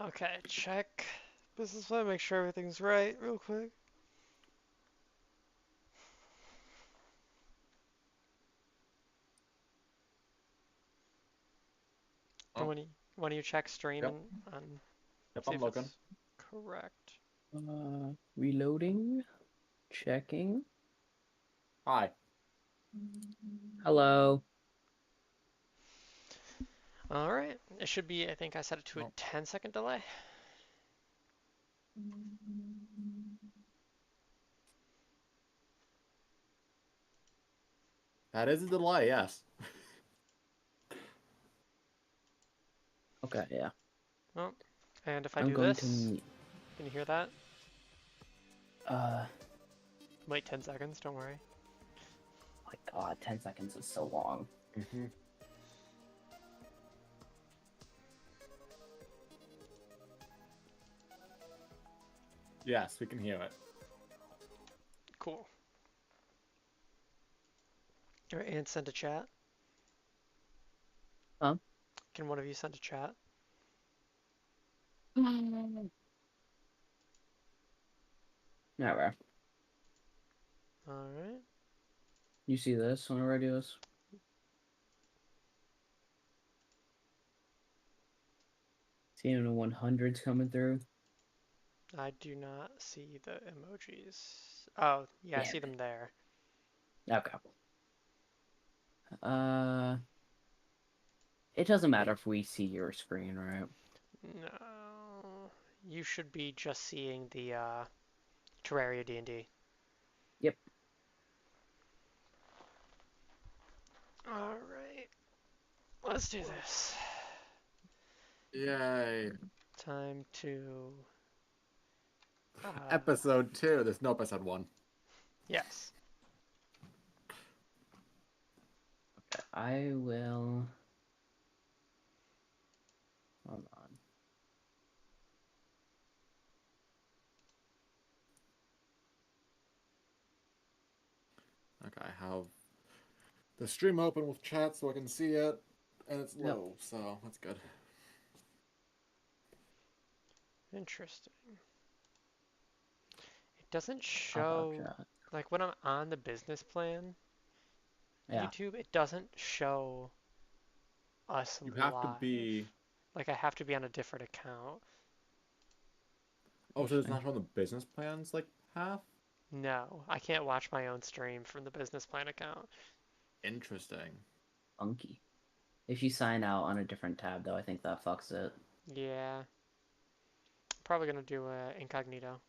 Okay, check business plan, make sure everything's right real quick. And Oh, when you check stream yep. and Yep, see I'm if looking. it's correct. Reloading, checking. Hi. Hello. Alright, it should be, I think I set it to a Oh, 10-second delay. that is a delay, yes. Okay, yeah. Oh, and if I I'm do going this, to. can you hear that? Uh, Wait 10 seconds, don't worry. my God, 10 seconds is so long. Mm-hmm. Yes, we can hear it. Cool. Alright, and send a chat. Huh? Can one of you send a chat? Never. Alright. You see this whenever I do this? Seeing the 100s coming through. I do not see the emojis. Oh, yeah, I Damn see them there. it. Okay. Uh, it doesn't matter if we see your screen, right? No, you should be just seeing the Terraria D&D. Yep. All right, let's do this. Yay. Time to uh, Episode 2. There's no episode 1. yes. Okay, I will. Hold on. Okay, I have the stream open with chat so I can see it, and it's Yep. low, so that's good. Interesting. It doesn't Pop up show chat. like when I'm on the business plan Yeah. YouTube. It doesn't show us You have to live. be. Like I have to be on a different account. Oh, so it's Interesting. not on the business plans, like half? No, I can't watch my own stream from the business plan account. Interesting. Funky. If you sign out on a different tab, though, I think that fucks it. Yeah, probably gonna do incognito.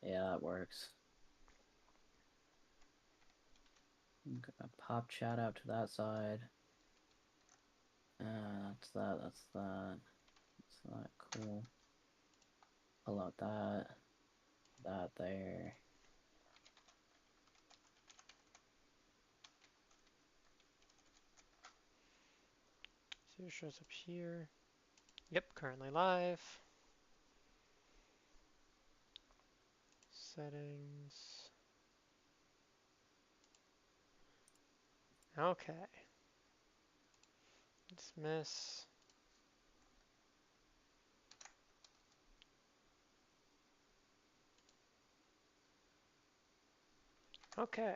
Yeah, that works. I'm gonna pop chat out to that side. That's that, that's that. That's that, cool. Pull out that. That there. See what shows up here. Yep, currently live. Settings. Okay. Dismiss. Okay.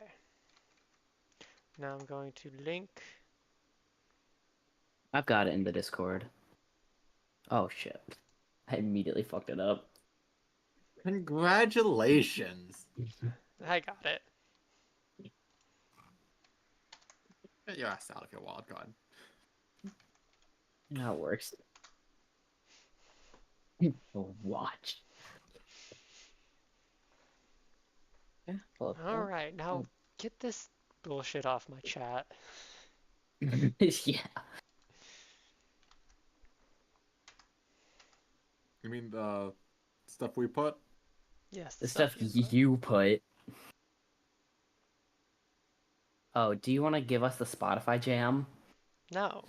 Now I'm going to link. I've got it in the Discord. Oh shit. I immediately fucked it up. Congratulations. I got it. Get your ass out of here, wild card. That works. Watch. Yeah, pull up that. Alright, now Oh. get this bullshit off my chat. Yeah. You mean the stuff we put? Yes, the The stuff stuff you put. you put. Oh, do you want to give us the Spotify jam? No.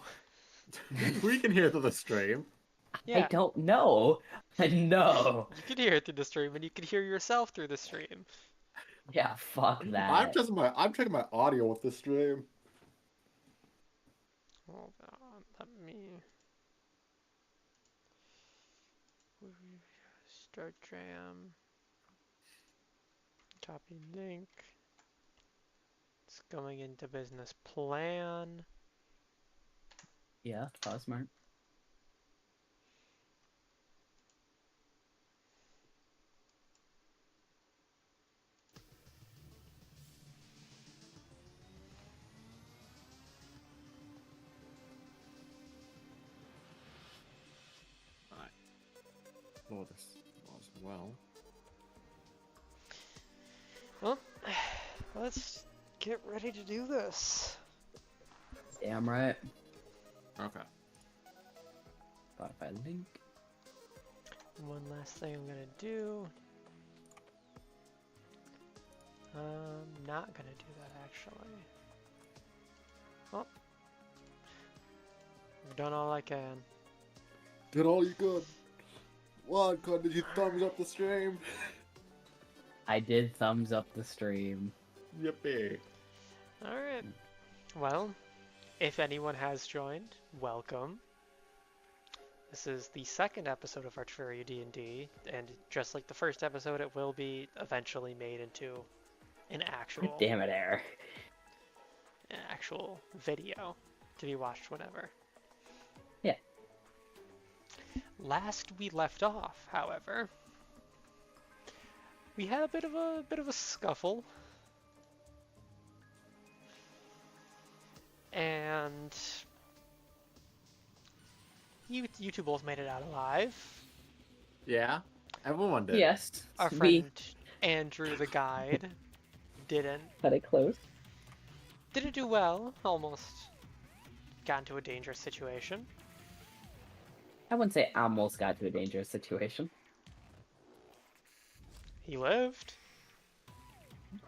We can hear through the stream. I Yeah. don't know. I know. You could hear it through the stream, and you could hear yourself through the stream. Yeah, fuck I'm that. just I'm checking my audio with the stream. Hold on, let me. Start jam. Copy link. It's going into business plan. Yeah, that's probably smart. Alright. Lower this as well. Well, let's get ready to do this. Damn right. Okay. Spotify link. One last thing I'm gonna do. I'm not gonna do that actually. Well, I've done all I can. Did all you could. What? Did you thumbs up the stream? I did thumbs up the stream. Yippee. Alright. Well, if anyone has joined, welcome. This is the second episode of our Terraria D&D, and just like the first episode, it will be eventually made into an actual Damn it, Eric. Video to be watched whenever. Yeah. Last we left off, however, we had a bit of a scuffle, and you two both made it out alive. Yeah, everyone did. Yes. Our friend Andrew, the guide, didn't Cut it close. do well. Almost got into a dangerous situation. I wouldn't say almost got to a dangerous situation. He lived.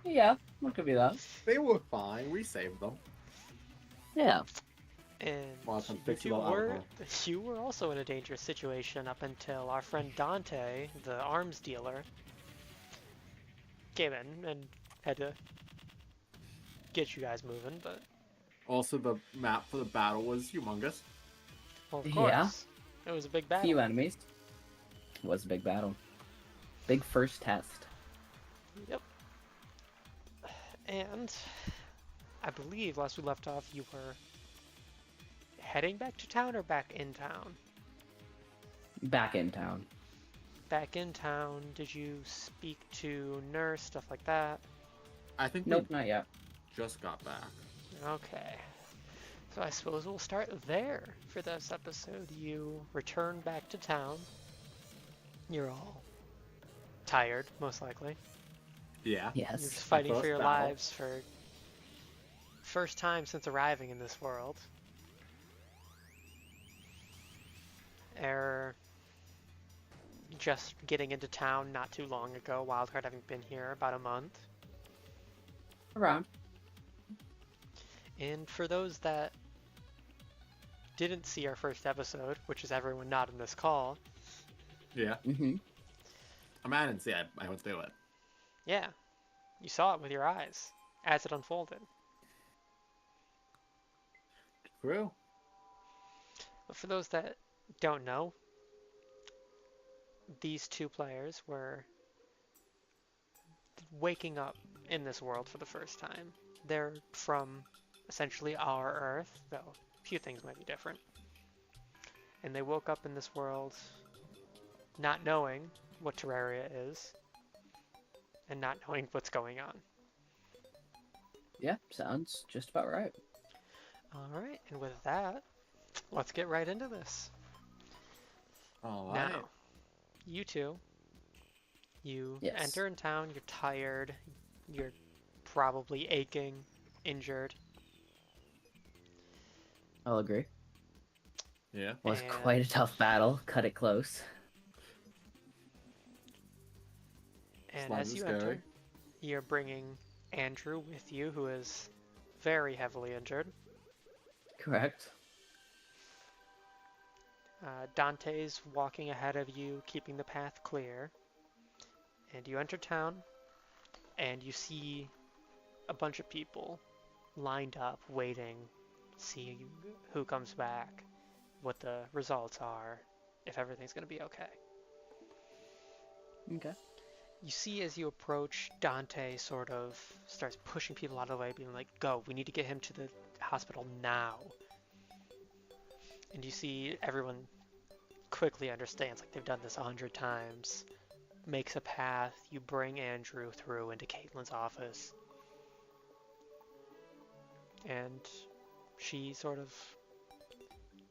Yeah, what could be that? They were fine. We saved them. Yeah. And Well, some you two fixable were, alcohol. you were also in a dangerous situation up until our friend Dante, the arms dealer, came in and had to get you guys moving, but Also, the map for the battle was humongous. well, of course, Yeah. it was a big battle. Few enemies. Was a big battle. Big first test. Yep. And I believe last we left off, you were heading back to town or back in town? Back in town. Back in town, did you speak to Nurse, stuff like that? I think Nope, we not yet. just got back. Okay. So I suppose we'll start there for this episode. You return back to town. You're all tired, most likely. Yeah. You're Yes. just fighting for first your battle. lives for first time since arriving in this world. Just getting into town not too long ago, Wildcard having been here about a month. Around. And for those that didn't see our first episode, which is everyone not in this call, Yeah. Mm-hmm. I mean, I didn't see it. I went through it. yeah, you saw it with your eyes as it unfolded. True. But for those that don't know, these two players were waking up in this world for the first time. They're from essentially our Earth, though a few things might be different. And they woke up in this world not knowing what Terraria is and not knowing what's going on. Yeah, sounds just about right. Alright, and with that, let's get right into this. All right. Now, you two, you Yes. enter in town, you're tired, you're probably aching, injured. I'll agree. Yeah. Was And- quite a tough battle. Cut it close. And Slightly as you scary. enter, you're bringing Andrew with you, who is very heavily injured. Correct. Dante's walking ahead of you, keeping the path clear. And you enter town, and you see a bunch of people lined up, waiting, see who comes back, what the results are, if everything's going to be okay. Okay. You see as you approach, Dante sort of starts pushing people out of the way, being like, go, we need to get him to the hospital now. And you see everyone quickly understands, like they've done this 100 times, makes a path, you bring Andrew through into Caitlin's office. And she sort of,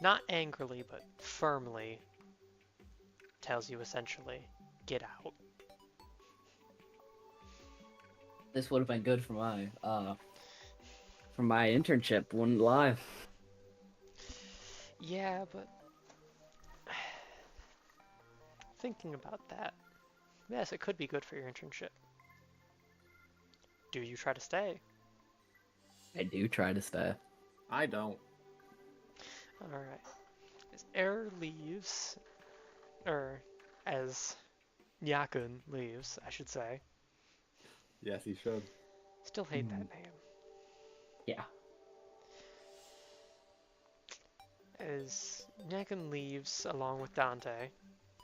not angrily, but firmly tells you essentially, get out. This would have been good for my internship. Wouldn't lie. Yeah, but thinking about that, yes, it could be good for your internship. Do you try to stay? I do try to stay. I don't. Alright. As Air leaves, or as Nyakun leaves, I should say. Yes, he should. Still hate that name. Yeah. As Nyakun leaves along with Dante,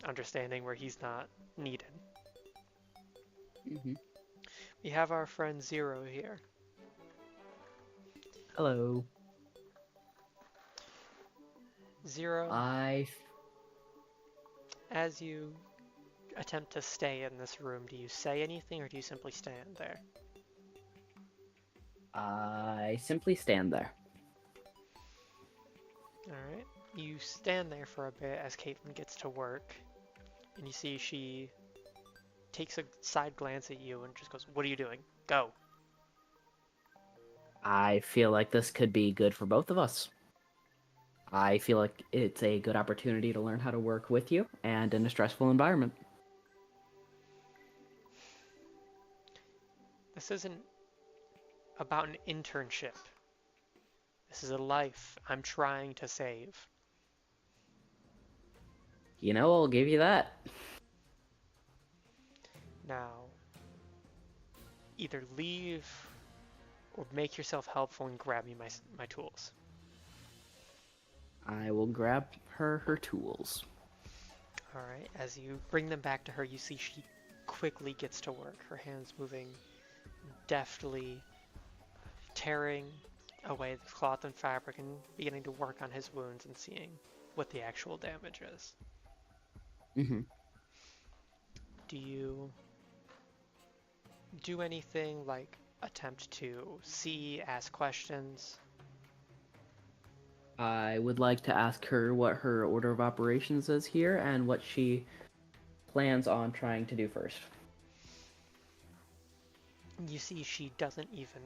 understanding where he's not needed, Mm-hmm. we have our friend Zero here. Hello. Zero, I as you attempt to stay in this room, do you say anything or do you simply stand there? simply stand there. Alright. You stand there for a bit as Caitlin gets to work, and you see she takes a side glance at you and just goes, what are you doing? Go. I feel like this could be good for both of us. I feel like it's a good opportunity to learn how to work with you and in a stressful environment. This isn't about an internship. This is a life I'm trying to save. You know, I'll give you that. Now, either leave or make yourself helpful and grab me my tools. I will grab her tools. Alright, as you bring them back to her, you see she quickly gets to work, her hands moving deftly, tearing away the cloth and fabric and beginning to work on his wounds and seeing what the actual damage is. Mm-hmm. Do you do anything like attempt to see, ask questions? I would like to ask her what her order of operations is here and what she plans on trying to do first. You see she doesn't even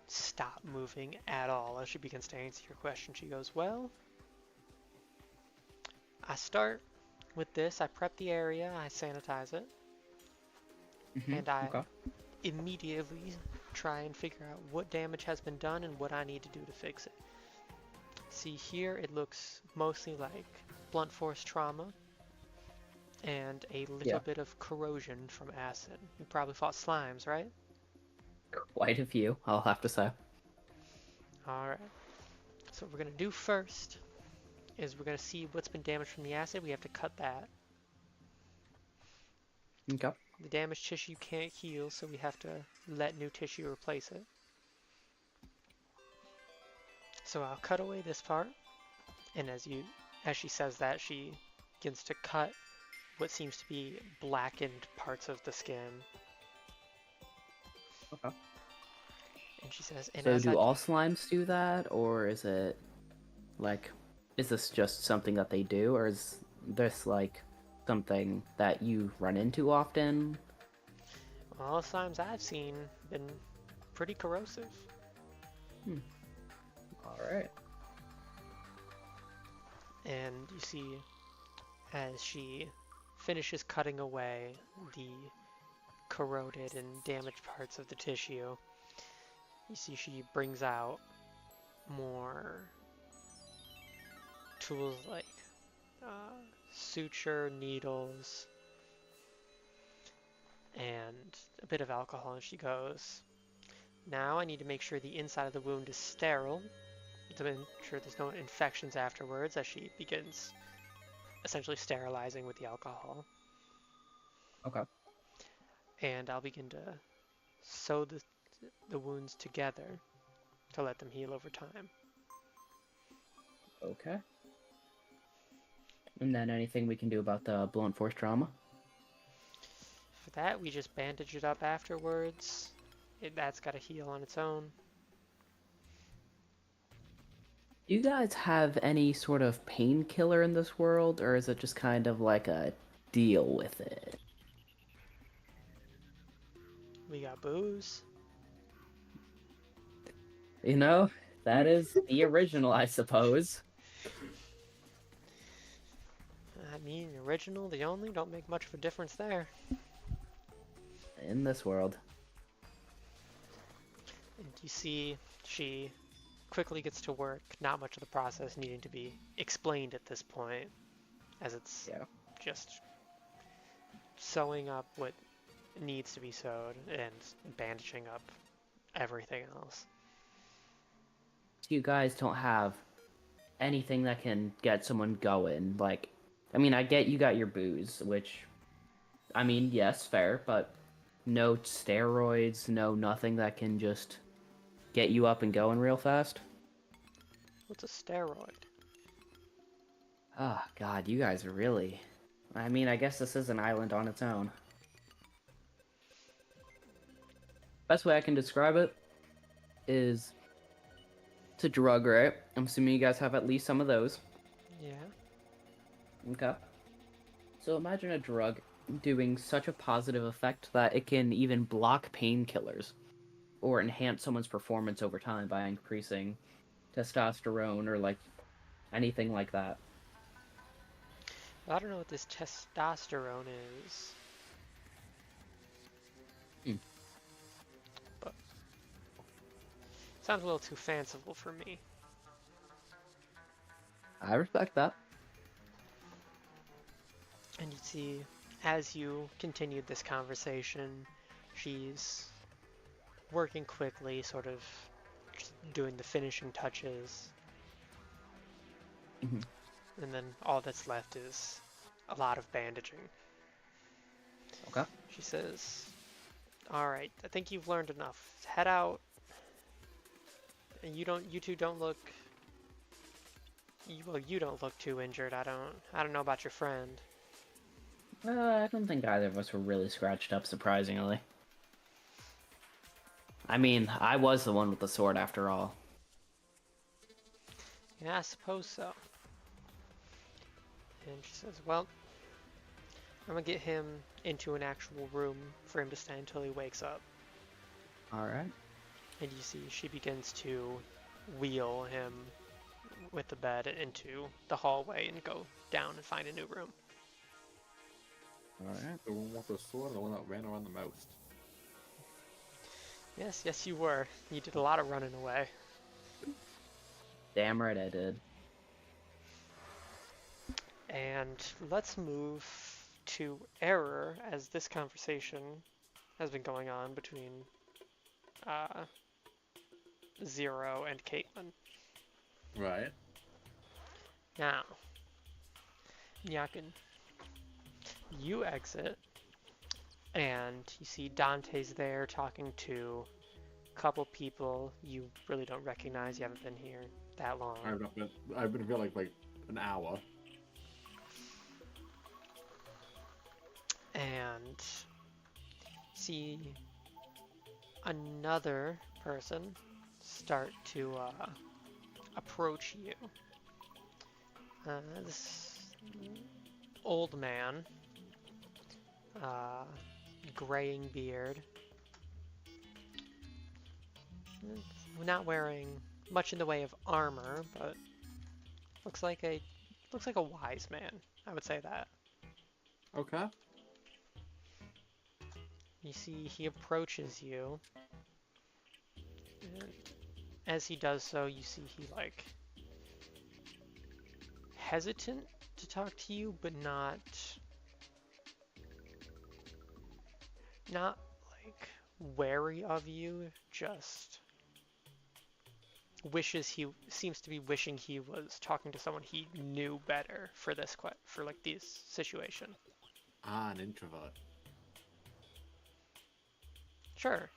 stop moving at all as she begins to answer your question. She goes, well, I start with this, I prep the area, I sanitize it, and I immediately try and figure out what damage has been done and what I need to do to fix it. See here, it looks mostly like blunt force trauma and a little bit of corrosion from acid. You probably fought slimes, right? Quite a few, I'll have to say. Alright. So what we're going to do first is we're going to see what's been damaged from the acid. We have to cut that. Okay. The damaged tissue can't heal, so we have to let new tissue replace it. So I'll cut away this part, and as she says that, she begins to cut what seems to be blackened parts of the skin. Okay. And she says, and so as do all slimes do that, or is it like, is this just something that they do, or is this like something that you run into often? all slimes I've seen been pretty corrosive. Alright. And you see, as she finishes cutting away the corroded and damaged parts of the tissue, you see she brings out more tools like suture, needles, and a bit of alcohol, and she goes, now I need to make sure the inside of the wound is sterile to make sure there's no infections afterwards, as she begins essentially sterilizing with the alcohol. Okay. and I'll begin to sew the wounds together to let them heal over time. Okay. And then anything we can do about the blunt force trauma? For that, we just bandage it up afterwards. That's got to heal on its own. Do you guys have any sort of painkiller in this world, or is it just kind of like a deal with it? We got booze. You know, that is the original, I suppose. I mean, original, the only, don't make much of a difference there. In this world. And you see, she quickly gets to work, not much of the process needing to be explained at this point, as it's just sewing up what needs to be sewed and bandaging up everything else. You guys don't have anything that can get someone going. Like, I mean, I get you got your booze, which, I mean, yes, fair, but no steroids, no nothing that can just get you up and going real fast. What's a steroid? Oh, God, you guys are really... I mean, I guess this is an island on its own. Best way I can describe it is... It's a drug, right? I'm assuming you guys have at least some of those. Yeah. Okay. So imagine a drug doing such a positive effect that it can even block painkillers or enhance someone's performance over time by increasing testosterone or like anything like that. Well, I don't know what this testosterone is. But sounds a little too fanciful for me. I respect that. And you see, as you continued this conversation, she's working quickly, sort of just doing the finishing touches. Mhm. And then all that's left is a lot of bandaging. Okay. She says, "Alright, I think you've learned enough. Head out. And you two don't look, well, you don't look too injured. I don't know about your friend." I don't think either of us were really scratched up, surprisingly. I mean, I was the one with the sword after all. Yeah, I suppose so. And she says, "Well, I'm gonna get him into an actual room for him to stay until he wakes up." Alright. And you see she begins to wheel him with the bed into the hallway and go down and find a new room. Alright. The one with the sword, the one that ran around the most. Yes, you were. You did a lot of running away. Damn right I did. And let's move to Error, as this conversation has been going on between Zero and Caitlin. Right. Now, Nyakin, you exit, and you see Dante's there talking to a couple people you really don't recognize. You haven't been here that long. I've been here like an hour. And see another person start to approach you. This old man, graying beard, not wearing much in the way of armor, but looks like a wise man. I would say that. Okay. You see, he approaches you, and as he does so, you see he like hesitant to talk to you, but not like wary of you, just seems to be wishing he was talking to someone he knew better for like this situation. Ah, an introvert. Sure.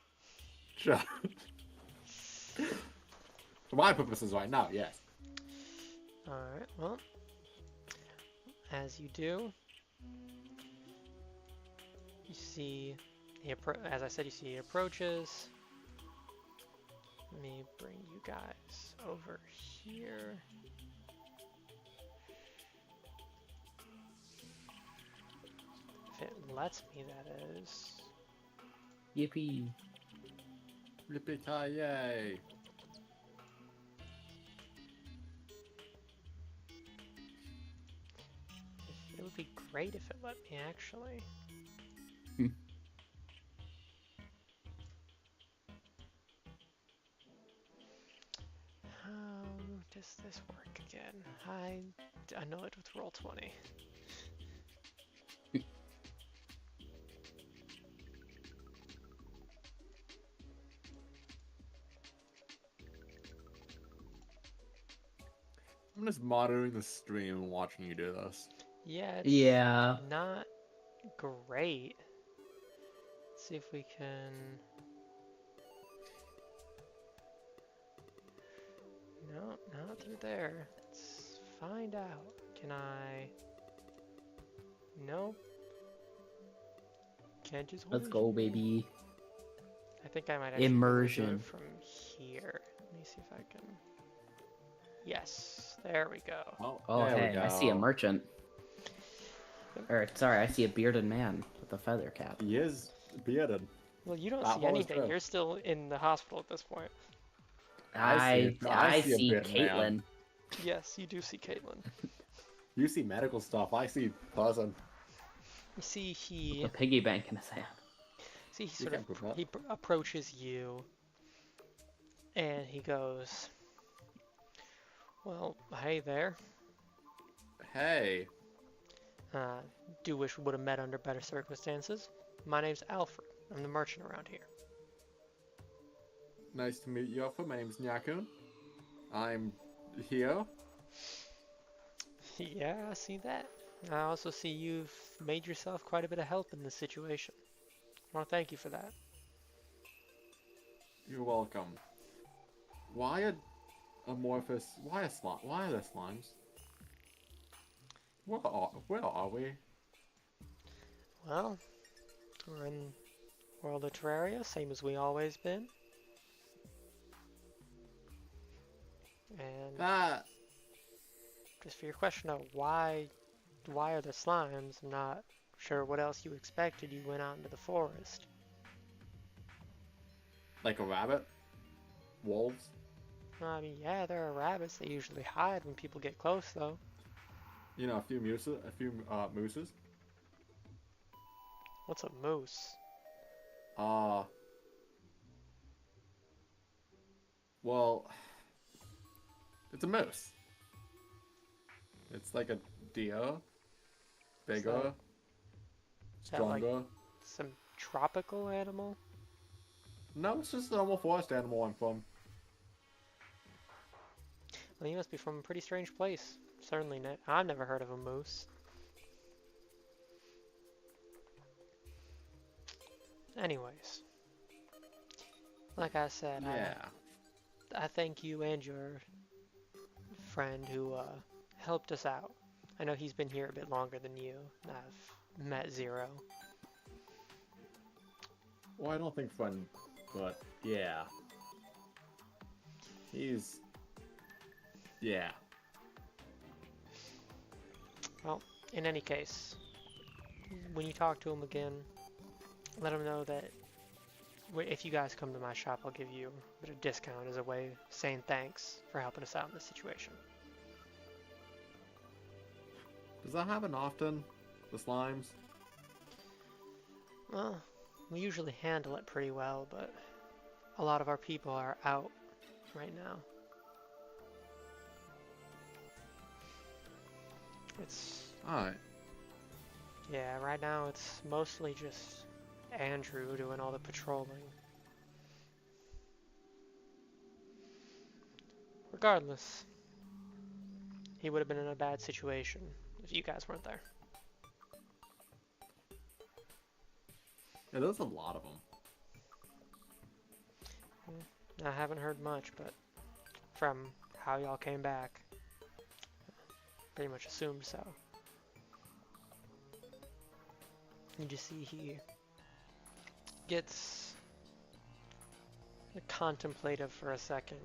Sure. For my purposes right now, yes. Alright, well, as you do, you see, as I said, you see he approaches. Let me bring you guys over here. If it lets me, that is. Yippee. Yippee-ki-yay. It would be great if it let me, actually. How does this work again? I know it with Roll20. I'm just monitoring the stream and watching you do this. Yeah, it's Yeah. not great. Let's see if we can... No, not through there. Let's find out. Can I... Nope. Can't just hold Let's it. go, baby. I think I might actually be able to do Immersion. it from here. Let me see if I can... Yes, there we go. Oh, there we hey, I see a go. merchant. Or, sorry, I see a bearded man with a feather cap. He is bearded. Well, you don't That see was anything. true. You're still in the hospital at this point. I I see a see bearded man. Caitlin. Yes, you do see Caitlin. You see medical stuff. I see person. You see he... The piggy bank in his hand. See, he You sort can't prove that. of approaches you, and he goes, "Well, hey there. Hey. Do wish we would have met under better circumstances. My name's Alfred. I'm the merchant around here." Nice to meet you, Alpha. My name's Nyakun. I'm here. Yeah, I see that. I also see you've made yourself quite a bit of help in this situation. I want to thank you for that. You're welcome. Why are amorphous? Why are there slimes? Where are we? Well, we're in World of Terraria, same as we always been. And That. just for your question of why are there slimes, I'm not sure what else you expected. You went out into the forest. Like a rabbit? Wolves? I mean, yeah, there are rabbits. They usually hide when people get close, though. You know, a few mooses. What's a moose? Well, it's a moose. It's like a deer. Bigger. Is that like Stronger. some tropical animal? No, it's just a normal forest animal I'm from. Well, you must be from a pretty strange place. Certainly, I've never heard of a moose. Anyways, like I said, Yeah. I thank you and your friend who helped us out. I know he's been here a bit longer than you. I've met Zero. Well, I don't think fun, but yeah. He's... Yeah. Well, in any case, when you talk to him again, let him know that if you guys come to my shop, I'll give you a bit of discount as a way of saying thanks for helping us out in this situation. Does that happen often? The slimes? Well, we usually handle it pretty well, but a lot of our people are out right now. It's... Alright. Yeah, right now it's mostly just Andrew doing all the patrolling. Regardless, he would have been in a bad situation if you guys weren't there. Yeah, there's a lot of them. I haven't heard much, but from how y'all came back, pretty much assumed so. You just see he gets contemplative for a second.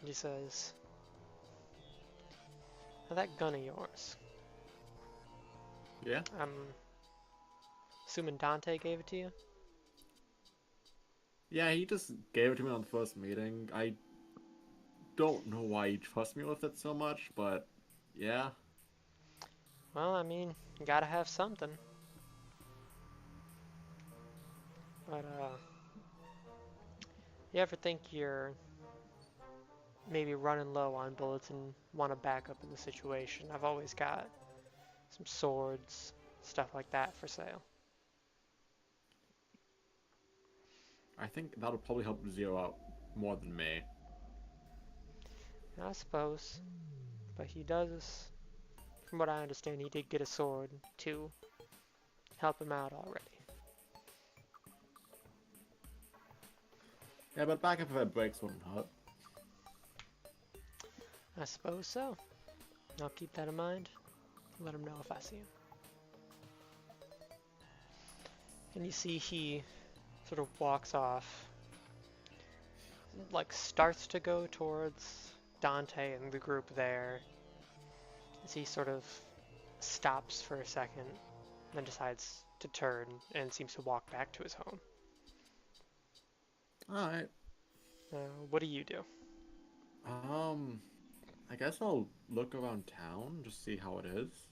He says, "Now that gun of yours, Yeah? I'm assuming Dante gave it to you?" Yeah, he just gave it to me on the first meeting. I don't know why he trusts me with it so much, but yeah. Well, I mean, you gotta have something. But, you ever think you're maybe running low on bullets and want to back up in the situation? I've always got some swords, stuff like that for sale. I think that'll probably help Zero out more than me. I suppose. But he does, from what I understand, he did get a sword to help him out already. Yeah, but back if it breaks wouldn't hurt. I suppose so. I'll keep that in mind. Let him know if I see him. And you see he sort of walks off, like starts to go towards Dante and the group there, as he sort of stops for a second, then decides to turn and seems to walk back to his home. Alright. What do you do? I guess I'll look around town, just see how it is.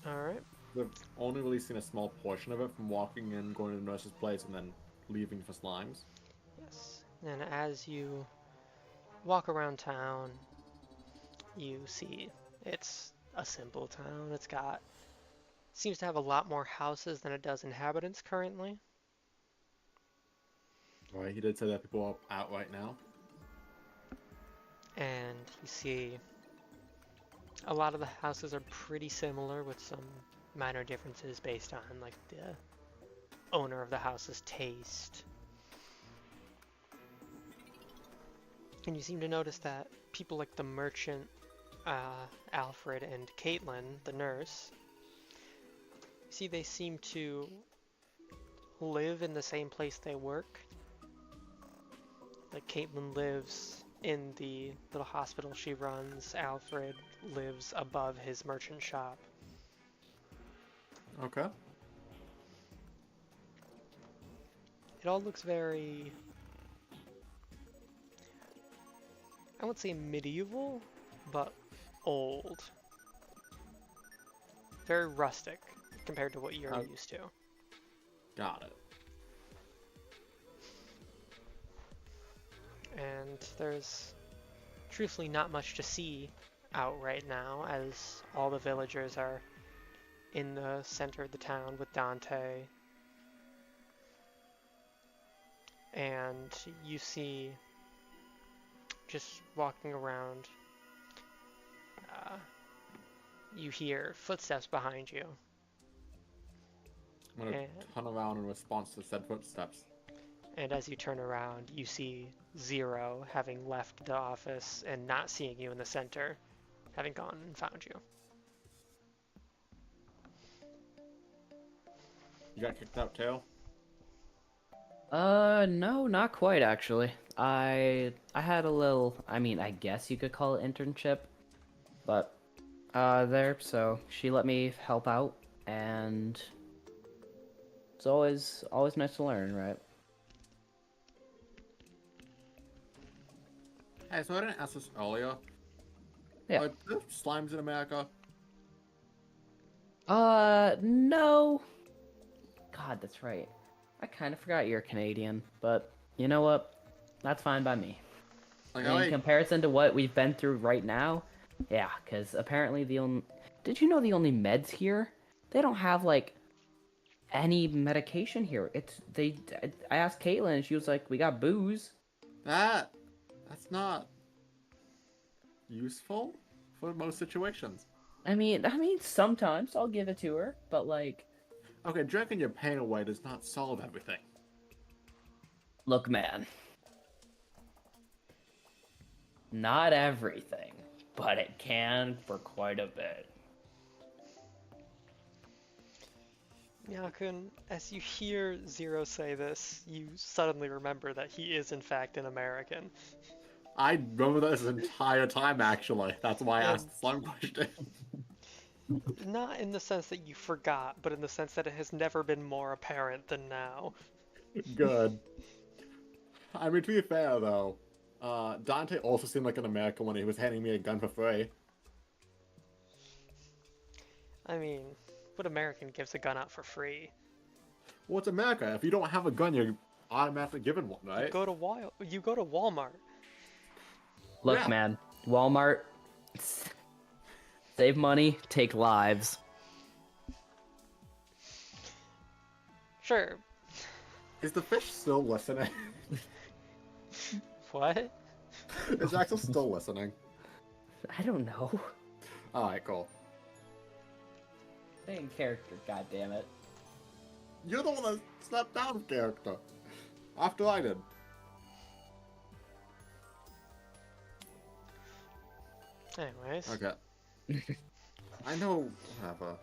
Alright. We've only really seen a small portion of it from walking in, going to the nurse's place, and then leaving for slimes. Yes. And as you walk around town, you see it's a simple town. Seems to have a lot more houses than it does inhabitants currently. Right, he did say that people are out right now. And you see a lot of the houses are pretty similar with some minor differences based on like the owner of the house's taste. And you seem to notice that people like the merchant, Alfred, and Caitlin, the nurse, you see they seem to live in the same place they work. Like Caitlin lives in the little hospital she runs. Alfred lives above his merchant shop. Okay. It all looks very, I won't say medieval, but old. Very rustic compared to what you're used to. Got it. And there's truthfully not much to see out right now, as all the villagers are in the center of the town with Dante. And you see, just walking around, you hear footsteps behind you. I'm gonna And, turn around in response to said footsteps. and as you turn around, you see Zero having left the office and not seeing you in the center, having gone and found you. You got kicked out, Tail? No, not quite actually. I had a little, I mean, I guess you could call it internship, but there, so she let me help out, and it's always nice to learn, right? Hey, so I didn't ask this earlier. Yeah. Are there slimes in America? No. God, that's right. I kind of forgot you're Canadian, but you know what? That's fine by me. Like, In comparison to what we've been through right now, yeah, because apparently did you know the only meds here? They don't have, like, any medication here. I asked Caitlin, and she was like, we got booze. That's not useful for most situations. I mean, sometimes I'll give it to her, but, like, Okay, drinking your pain away does not solve everything. Look, man. Not everything, but it can for quite a bit. Yakun, as you hear Zero say this, you suddenly remember that he is in fact an American. I remember this entire time, actually. That's why I And asked the slime question. not in the sense that you forgot, but in the sense that it has never been more apparent than now. Good. I mean, to be fair, though, Dante also seemed like an American when he was handing me a gun for free. I mean, what American gives a gun out for free? Well, it's America. If you don't have a gun, you're automatically given one, right? You go to Walmart. Look, Yeah. man. Walmart. Save money, take lives. Sure. Is the fish still listening? What? Is Axel still listening? I don't know. Alright, cool. Stay in character, goddammit. You're the one that stepped out of character. After I did. Anyways. Okay. I know, whatever.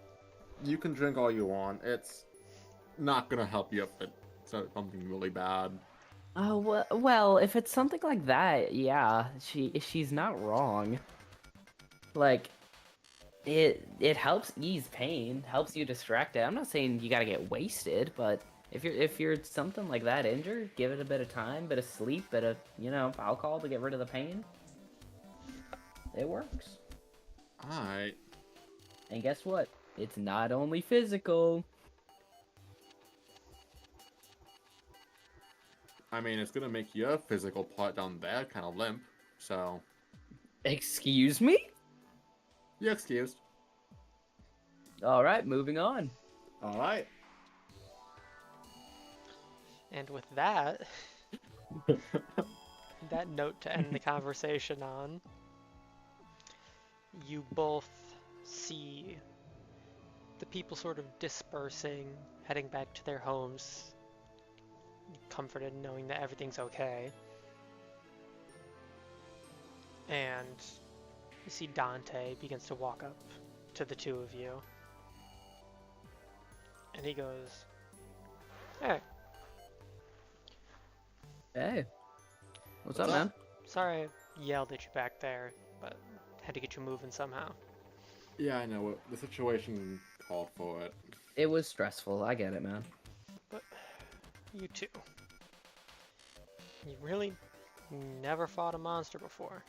You can drink all you want. It's not gonna help you if it's something really bad. Oh, well, if it's something like that, yeah, she's not wrong. Like, it helps ease pain, helps you distract it. I'm not saying you gotta get wasted, but if you're something like that injured, give it a bit of time, bit of sleep, bit of, alcohol to get rid of the pain. It works. Alright. And guess what? It's not only physical. I mean, it's gonna make your physical part down there kind of limp, so... Excuse me? You're excused. Alright, moving on. Alright. And with that, that note to end the conversation on, you both see the people sort of dispersing, heading back to their homes, comforted knowing that everything's okay. And you see Dante begins to walk up to the two of you. And he goes, "Hey, Hey. What's What's up, up? man? sorry I yelled at you back there, but had to get you moving somehow." Yeah, I know. The situation called for it. It was stressful. I get it, man. But you two, you really never fought a monster before.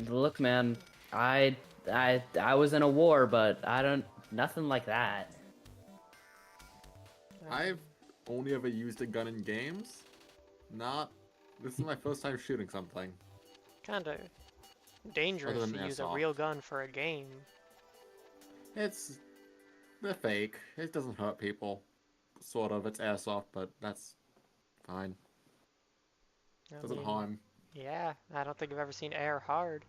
Look, man. I was in a war, but nothing like that. I've only ever used a gun in games. This is my first time shooting something. Kinda dangerous Other to than use a airsoft. real gun for a game. They're fake. It doesn't hurt people. Sort of. It's airsoft, but that's fine. I Doesn't mean, harm. Yeah, I don't think I've ever seen air hard.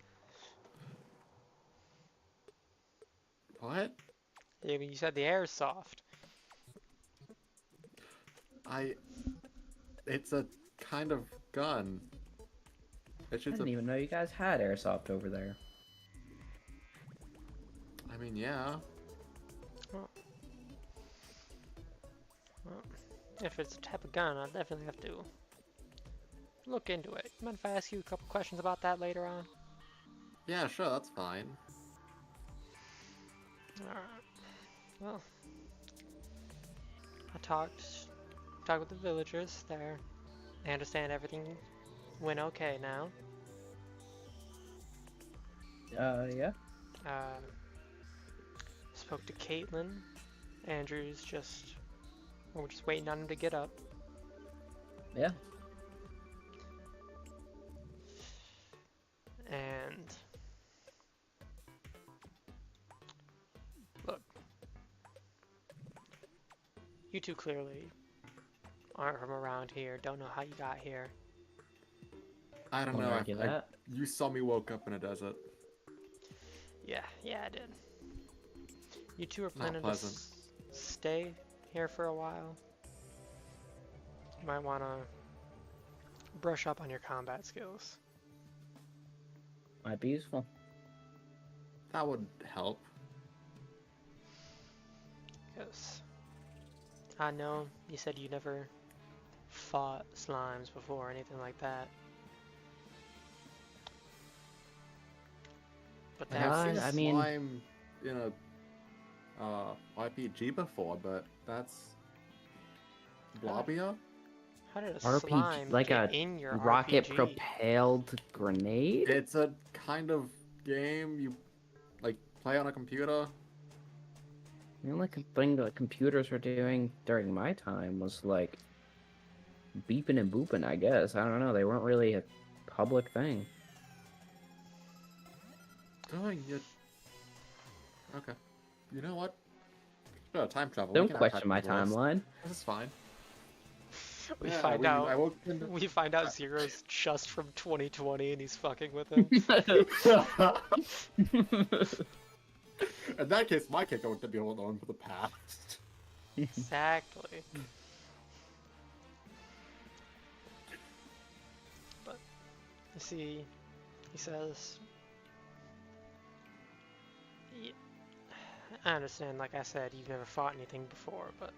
What? I mean, you said the air is soft. It's a kind of gun. It I shoots didn't even know you guys had airsoft over there. I mean, yeah. Well, if it's a type of gun, I'll definitely have to look into it. Mind if I ask you a couple questions about that later on? Yeah, sure, that's fine. Alright. Well, I talked with the villagers there. I understand everything went okay now. Yeah. Spoke to Caitlin. Andrew's we're just waiting on him to get up. Yeah. And look, you two clearly aren't from around here, don't know how you got here. I don't Won't know. argue that. You saw me woke up in a desert. Yeah, I did. You two are Not planning to pleasant. stay here for a while. You might want to brush up on your combat skills. Might be useful. That would help. Because I know you said you never fought slimes before or anything like that. But I have that's, seen I mean- slime in a RPG before, but that's Blobia? how did a RPG, slime like get a in your rocket RPG? propelled grenade? It's a kind of game you like play on a computer. The only thing that computers were doing during my time was like beeping and booping, I guess. I don't know. They weren't really a public thing. Doing it. Okay. You know what? Sure, time travel. We Don't can have question time my travel. timeline. This is fine. We Yeah, find I out woke into... we find out Zero's just from 2020 and he's fucking with him. In that case, my kid going to be alone for the past. Exactly. But you see, he says, "Yeah, I understand, like I said, you've never fought anything before, but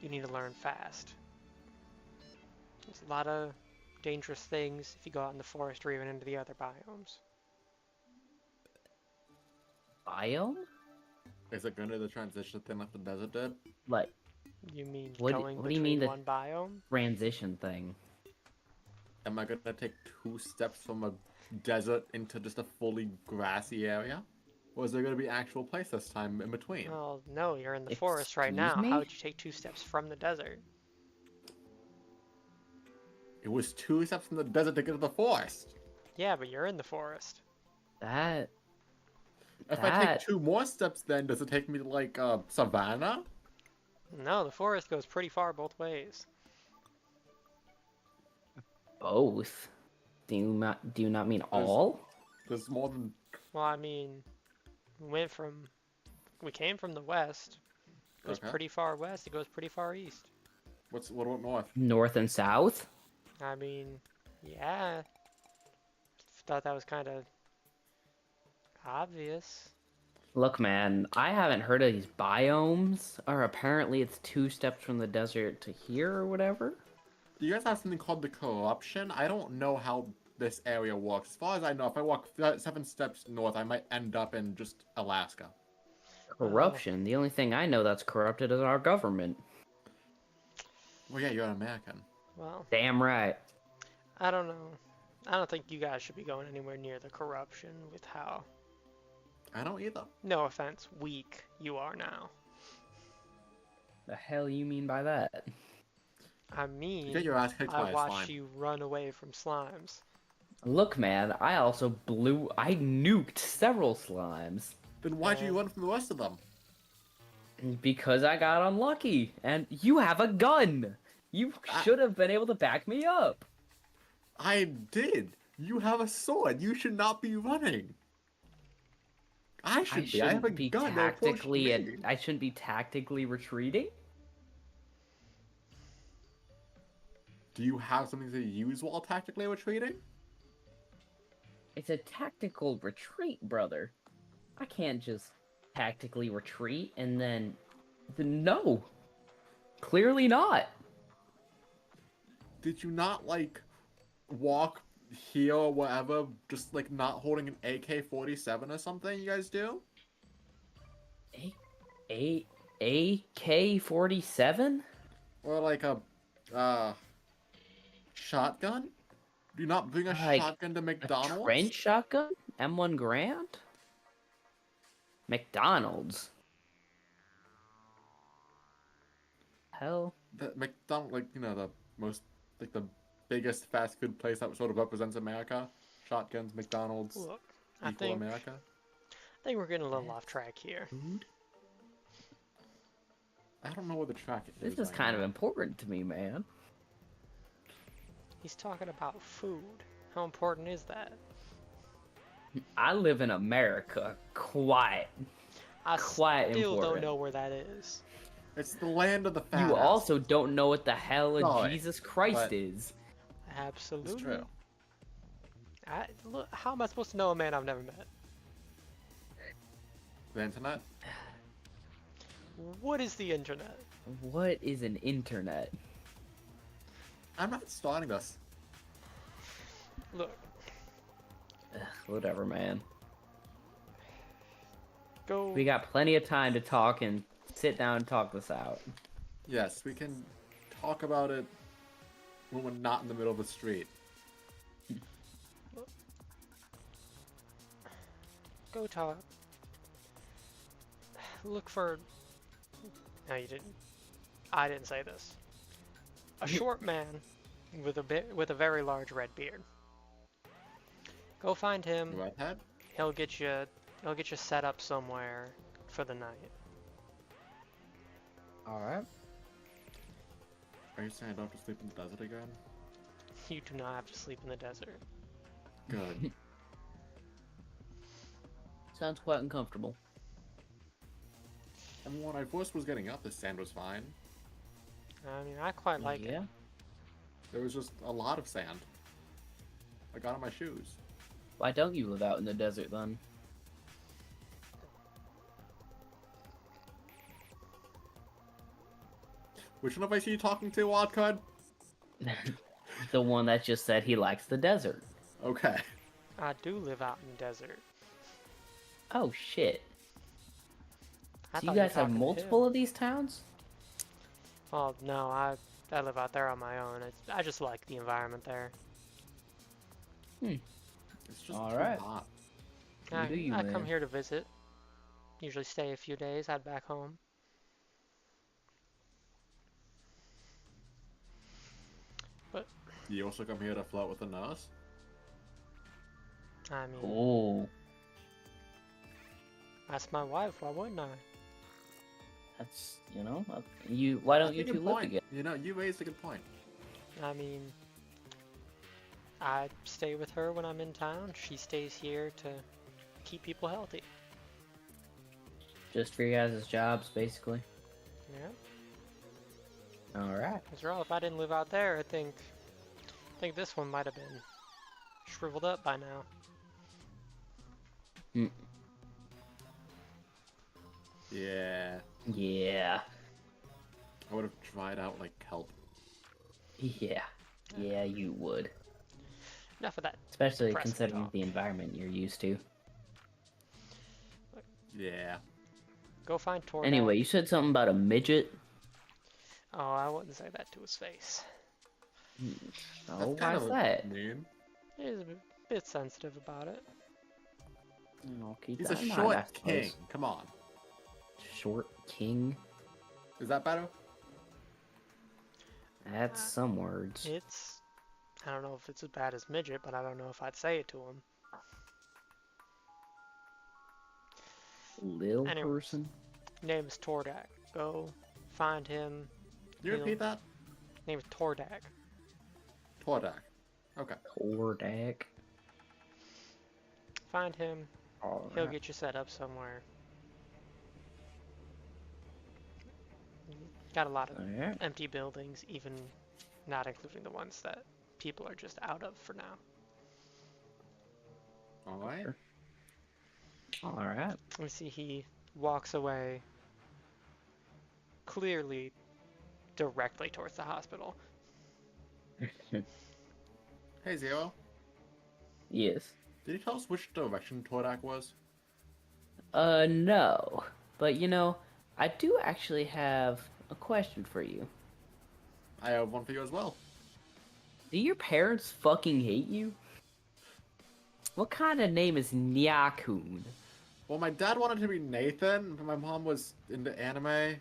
you need to learn fast. There's a lot of dangerous things if you go out in the forest or even into the other biomes. Biome? Is it going to the transition thing like the desert did? Like, You mean What do- going what do you between mean the- one biome? transition thing. Am I going to take 2 steps from a desert into just a fully grassy area? Or is there going to be actual place this time in between? Well, no, you're in the forest right Excuse now. me? How would you take 2 steps from the desert? It was 2 steps from the desert to get to the forest. Yeah, but you're in the forest. That If I take That- 2 more steps, then does it take me to like savannah? No, the forest goes pretty far both ways. both. Do you not mean all? There's more than Well, I mean, we came from the west. It goes Okay. pretty far west. It goes pretty far east. what about north? North and south? I mean, yeah. Thought that was kind of obvious. Look, man, I haven't heard of these biomes. Or apparently it's 2 steps from the desert to here or whatever. Do you guys have something called the corruption? I don't know how this area works. As far as I know, if I walk 7 steps north, I might end up in just Alaska. Corruption. The only thing I know that's corrupted is our government. Well, yeah, you're an American. Well, Damn right. I don't know. I don't think you guys should be going anywhere near the corruption with how, I don't either. no offense, weak you are now. The hell you mean by that? I You mean, get your ass kicked by I a watched slime. you run away from slimes. Look, man, I nuked several slimes. Then why'd you run from the rest of them? Because I got unlucky. And you have a gun! You should have been able to back me up. I did. You have a sword. You should not be running. I should be. I have a shouldn't be gun. They'll push tactically me. I shouldn't be tactically retreating? Do you have something to use while tactically retreating? It's a tactical retreat, brother. I can't just tactically retreat and then no. Clearly not. Did you not like walk here or whatever, just like not holding an AK-47 or something? You guys do? AK-47? Or like a shotgun? Do you not bring a Like, shotgun to McDonald's? A trench shotgun? M1 Grand? McDonald's. Hell. The McDonald's, like, you know, the most, like, the biggest fast food place that sort of represents America. Shotguns, McDonald's, Look, I equal think America. we're getting a little off track here. Food? I don't know where the track is. This is right kind of now. important to me, man. He's talking about food. How important is that? I live in America. Quiet. I quite still don't important. know where that is. It's the land of the fat You ass. also don't know what the hell a Sorry, Jesus Christ but- is. Absolutely. It's true. Look, how am I supposed to know a man I've never met? The internet? What is the internet? What is an internet? I'm not starting this. Look, Ugh, whatever, man. go. We got plenty of time to talk and sit down and talk this out. Yes, we can talk about it when we're not in the middle of the street. Go talk. Look for. No, you didn't. I didn't say this. A short man with a very large red beard. Go find him. Redhead? He'll get you. He'll get you set up somewhere for the night. Alright. Are you saying I don't have to sleep in the desert again? You do not have to sleep in the desert. Good. Sounds quite uncomfortable. I mean, when I first was getting up, the sand was fine. I mean, I quite like it. Yeah. There was just a lot of sand. I got on my shoes. Why don't you live out in the desert then? Which one of us are you talking to, Wildcard? The one that just said he likes the desert. Okay. I do live out in the desert. Oh shit. I So thought you were guys have talking to multiple him. of these towns? Oh no, I live out there on my own. I just like the environment there. It's just Alright. too hot. I, do you, I come man? here to visit. Usually stay a few days, head back home. You also come here to flirt with a nurse? I mean, Oh, that's my wife. Why wouldn't I? that's, you know, you. Why don't That's you a good two live point. together? You know, you raised a good point. I mean, I stay with her when I'm in town. She stays here to keep people healthy. Just for your guys' jobs, basically. Yeah. Alright. Because if I didn't live out there, I think this one might have been shriveled up by now. Yeah. Yeah. I would have dried out like kelp. Yeah. Yeah, you would. Enough of that. Especially Depressing considering talk. the environment you're used to. Yeah. Go find Tordak. Anyway, you said something about a midget? Oh, I wouldn't say that to his face. Oh, That's kind why's of that? mean. He's a bit sensitive about it. I'll keep He's a that in mind, short I suppose. king. Come on. Short king? Is that better? That's some words. It's... I don't know if it's as bad as midget, but I don't know if I'd say it to him. Lil Anyways. person? Name is Tordak. Go find him. Can you repeat that? Name is Tordak. Tordak. Okay. Tordak. Find him. He'll Alright. get you set up somewhere. Got a lot of Alright. empty buildings, even not including the ones that people are just out of for now. Alright. Alright. Let me see, he walks away clearly directly towards the hospital. Hey, Zero. Yes. Did you tell us which direction Tordak was? No. But you know, I do actually have a question for you. I have one for you as well. Do your parents fucking hate you? What kind of name is Nyakun? Well, my dad wanted to be Nathan, but my mom was into anime.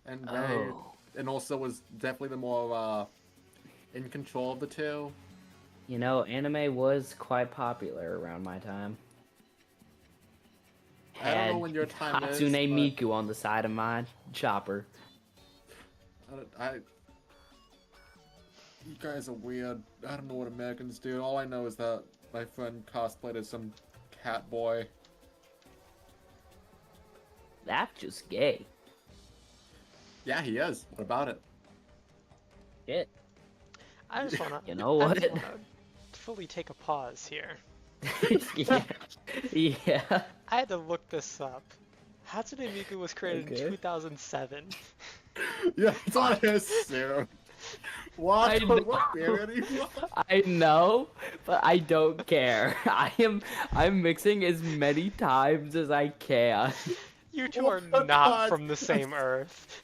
And also was definitely the more, in control of the two. You know, anime was quite popular around my time. I don't know when your time is, Hatsune but- Miku on the side of my chopper. You guys are weird. I don't know what Americans do. All I know is that my friend cosplayed as some cat boy. That's just gay. Yeah, he is. What about it? Shit. I just wanna, You know I what? just wanna fully take a pause here. Yeah. Yeah. I had to look this up. Hatsune Miku was created in Okay. 2007. Yeah, it's on his serum. What? I know. What period are you on? I know, but I don't care. I'm mixing as many times as I can. You two What are the not fuck? from the same Earth.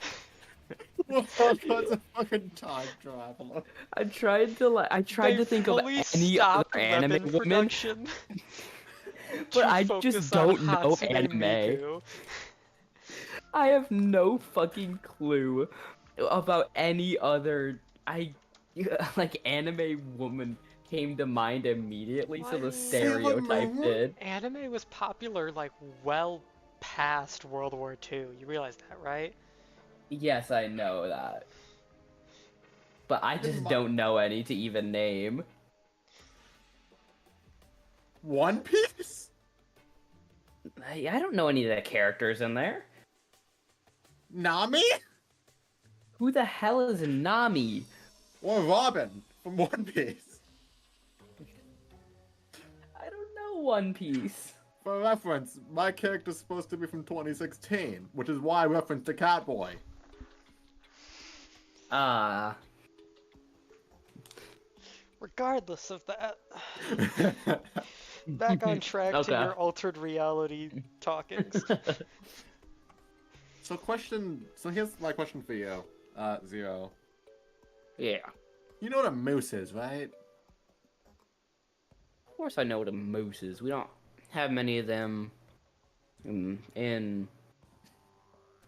What the a fucking time traveler? I tried They to think of fully any other stopped anime weapon women, production but to I focus just on don't know Hatsune anime. Miku. I have no fucking clue about any other like anime woman came to mind immediately, so the What? Sailor stereotype Moon? did. Anime was popular like well past World War II. You realize that, right? Yes, I know that. But I just Mo- don't know any to even name. One Piece? I don't know any of the characters in there. Nami? Who the hell is Nami? Or Robin from One Piece? I don't know One Piece. For reference, my character's supposed to be from 2016, which is why I referenced the Catboy. Ah, Regardless of that, back on track to Okay. your altered reality talkings. So here's my question for you, Zero. Yeah. You know what a moose is, right? Of course I know what a moose is. We don't have many of them in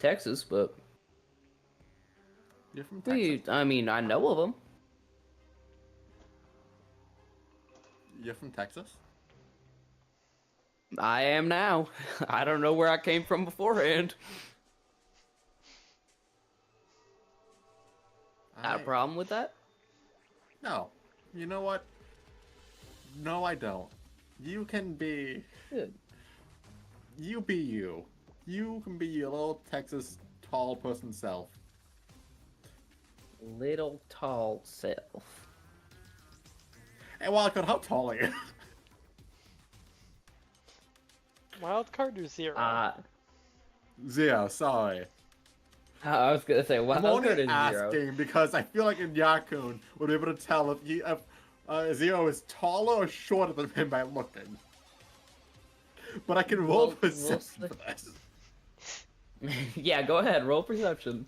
Texas, but You're from Texas. I mean, I know of them. You're from Texas? I am now. I don't know where I came from beforehand. Got a problem with that? No. You know what? No, I don't. You can be... Good. You be you. You can be your little Texas tall person self. Little tall self. Hey, Wildcard, how tall are you? Wildcard or Zero? Zero, sorry. I was gonna say, I'm wild only card is asking zero. because I feel like in Yakun would be able to tell if Zero is taller or shorter than him by looking. But I can roll We'll perception for this. Yeah, go ahead. Roll perception.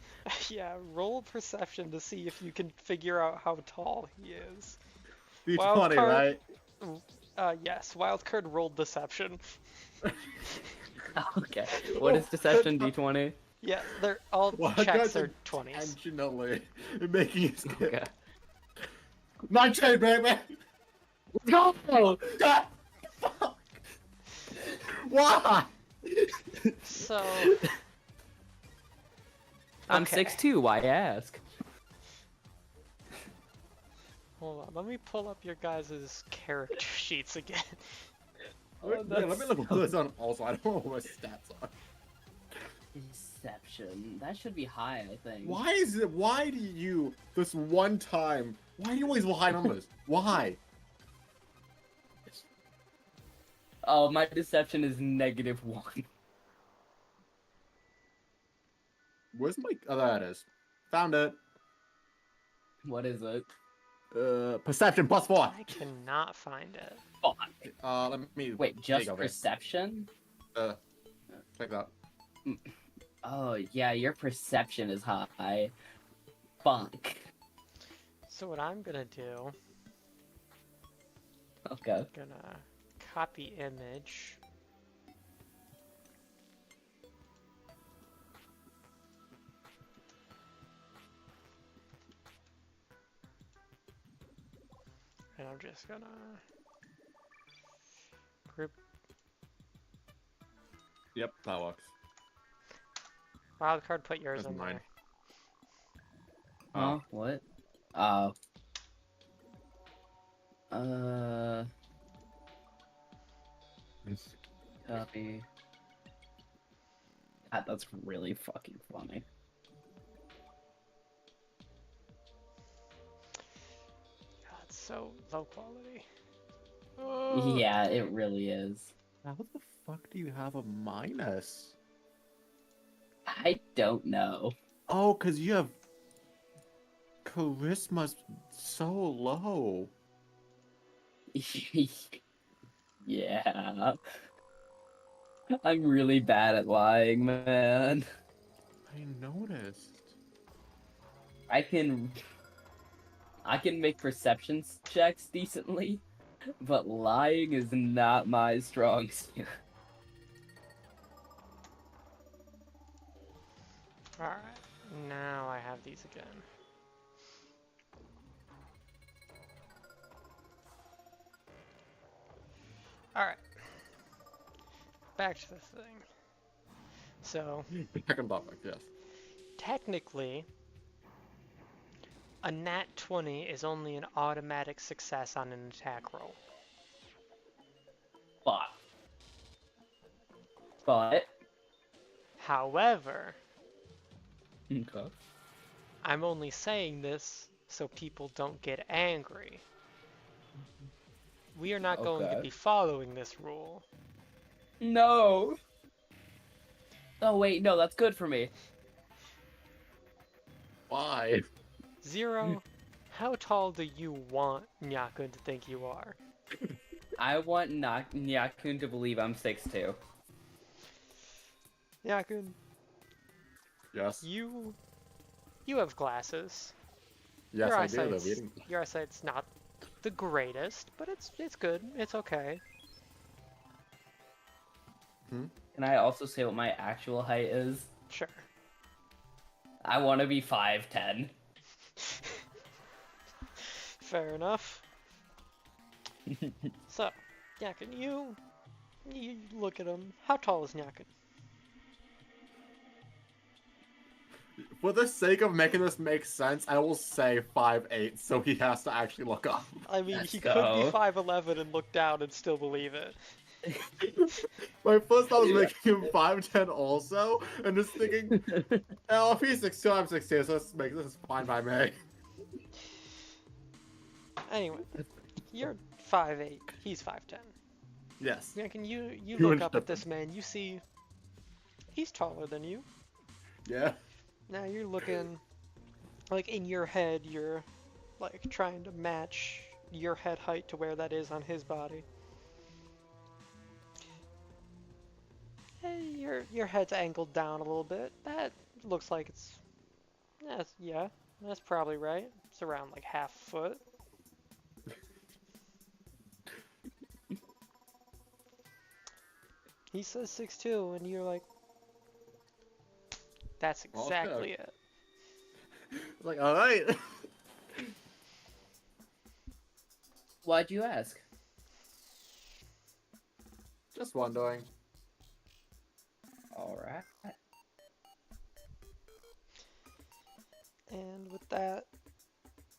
Yeah, roll perception to see if you can figure out how tall he is. D20, Wildcard- right? Yes, Wildcard rolled deception. Okay. What is deception? D20. Yeah, they're all Wildcard's checks are 20s. intentionally making his Okay. 19, baby! Go! God, fuck! Why? So, I'm Okay. 6'2". Why ask? hold on, let me pull up your guys' character sheets again. Oh, Yeah, let me look at this on also. I don't know what his stats are. Deception. That should be high, I think. Why do you, this one time, why do you always roll high numbers? Why? Oh, my deception is -1. Where's my, oh, there it is. Found it. What is it? Perception +4. I cannot find it. Fuck. Let me, Wait, there you just go, babe. perception? Check that. Oh, yeah, your perception is high. Fuck. So what I'm gonna do, Okay. gonna copy image. And I'm just gonna group Yep, that works. wildcard, put yours That's in mine. there. Huh? What? Oh. Uh. Copy. That's really fucking funny. God, it's so low quality. Oh. Yeah, it really is. How the fuck do you have a minus? I don't know. Oh, because you have charisma's so low. Yeah. I'm really bad at lying, man. I noticed. I can make perception checks decently, but lying is not my strong suit. Alright, now I have these again. Alright, back to the thing. So, Back on topic, yes. technically, a nat 20 is only an automatic success on an attack roll. But However, okay. I'm only saying this so people don't get angry. We are not going to Okay. be following this rule. No. Oh wait, no, that's good for me. Why? Zero, how tall do you want Nyakun to think you are? I want Nyakun to believe I'm 6'2". Nyakun, Yes. you have glasses. Yes, Your I do. They're eyesight's, reading. your eyesight's not the greatest, but it's good. It's okay. Can I also say what my actual height is? Sure. I want to be 5'10". Fair enough. So, Nyakun, you look at him. How tall is Nyakun? For the sake of making this make sense, I will say 5'8", so he has to actually look up. I mean, Let's he could go. be 5'11" and look down and still believe it. My first thought was making him 5'10" also, and just thinking, oh, if he's 6'2", I'm 6'2", so this is fine by me. Anyway, you're 5'8", he's 5'10". Yes. Nyakun, you Huge look up at difference. this man, you see he's taller than you. Yeah. Now you're looking, like in your head, you're like trying to match your head height to where that is on his body. Hey, your head's angled down a little bit. That looks like that's probably right. It's around like half foot. He says 6'2", and you're like, that's Well, exactly it. Like, all right. Why'd you ask? Just wondering. Alright. And with that,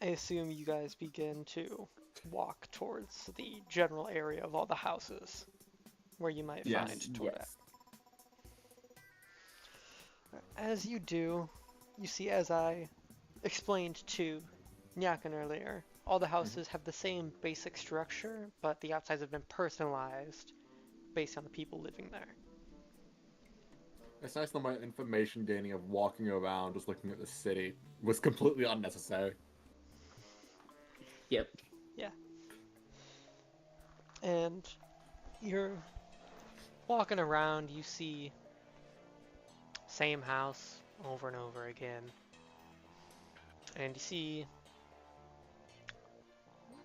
I assume you guys begin to walk towards the general area of all the houses where you might Yes. find Tordak. Yes. As you do, you see, as I explained to Nyakun earlier, all the houses have the same basic structure, but the outsides have been personalized based on the people living there. It's nice that my information gaining of walking around, just looking at the city, was completely unnecessary. Yep. And you're walking around, you see same house over and over again. And you see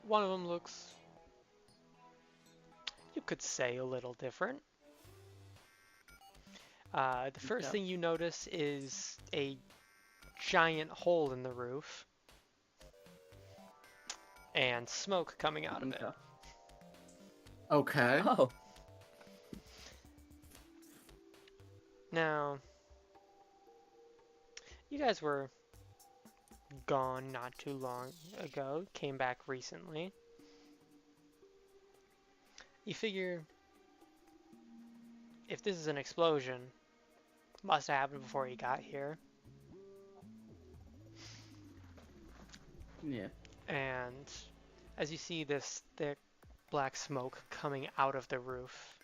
one of them looks, you could say, a little different. The first Yeah. thing you notice is a giant hole in the roof and smoke coming out of it. Okay. Oh. Now, you guys were gone not too long ago, came back recently. You figure if this is an explosion, Must have happened before he got here. Yeah. And as you see this thick black smoke coming out of the roof,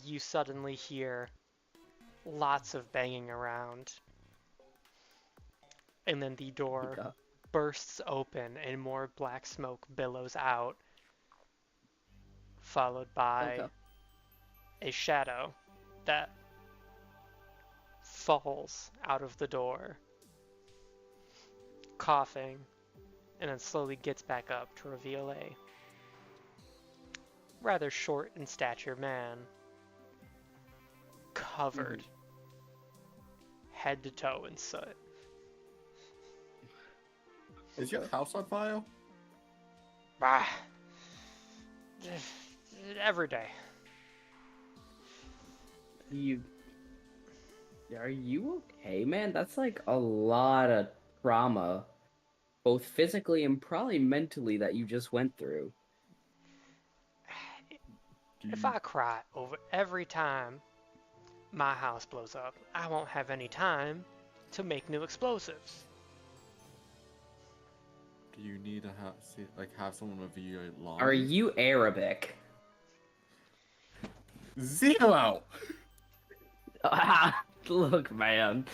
you suddenly hear lots of banging around. And then the door bursts open and more black smoke billows out, followed by a shadow that falls out of the door, coughing, and then slowly gets back up to reveal a rather short in stature man, covered head to toe in soot. Is your house on fire? Ah, every day. Are you okay, man? That's like a lot of trauma, both physically and probably mentally, that you just went through. If I cry over every time my house blows up, I won't have any time to make new explosives. Do you need to have someone review your lawn? Are you Arabic? 0! Look, man.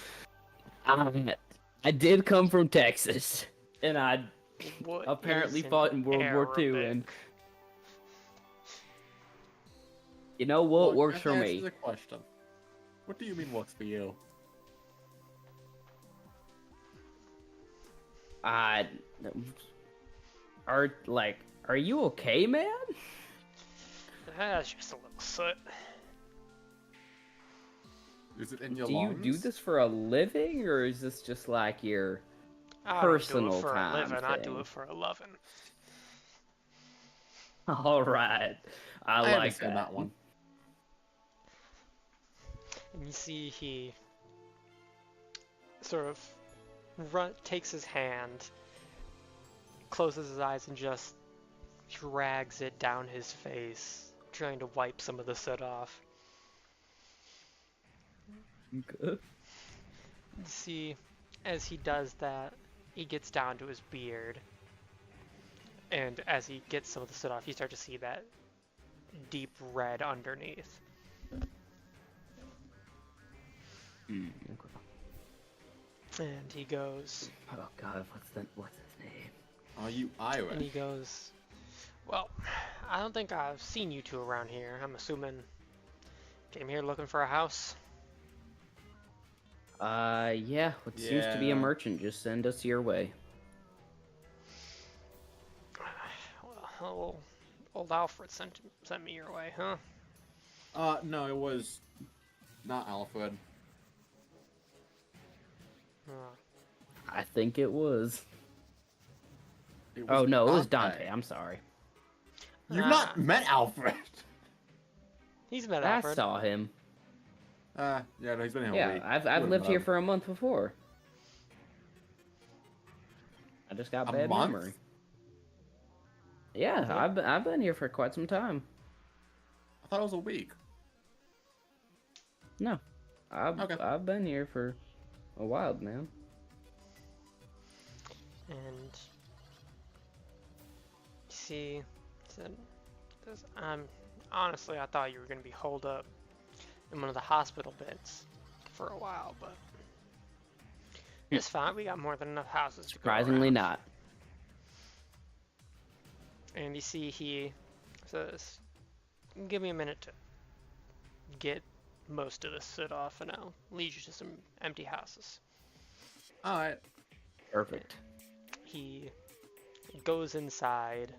I did come from Texas, and I What apparently is an fought in World War II, Arabic? and you know what Look, works that for answers me? the question. What do you mean works for you? Are you okay, man? That's just a little soot. Is it in your Do you lungs? do this for a living, or is this just like your I don't do personal it for time a living, I do thing? it for a loving. All right, I like understand that one. And you see he sort of takes his hand, closes his eyes, and just drags it down his face, trying to wipe some of the soot off. Good. You see, as he does that, he gets down to his beard. And as he gets some of the soot off, you start to see that deep red underneath. Okay. And he goes, Oh God, what's his name? Are you and he Irish? goes, well, I don't think I've seen you two around here. I'm assuming came here looking for a house. Yeah. What seems to be a Yeah. merchant. Just send us your way. Well, old Alfred sent me your way, huh? No, it was not Alfred. I think it was. It Oh was no, it was Dante. I'm sorry. You've not met Alfred. He's met I Alfred. saw him. Yeah, no, he's been here a Yeah, week. I've lived here for a month before. I just got A bad month? memory. Yeah, I've been here for quite some time. I thought it was a week. No, Okay. I've been here for a while, man. And see, said, honestly, I thought you were gonna be holed up in one of the hospital beds for a while, but it's fine. We got more than enough houses to go Surprisingly around. not. And you see, he says, "Give me a minute to get most of this soot off, and I'll lead you to some empty houses." All right. Perfect. He goes inside,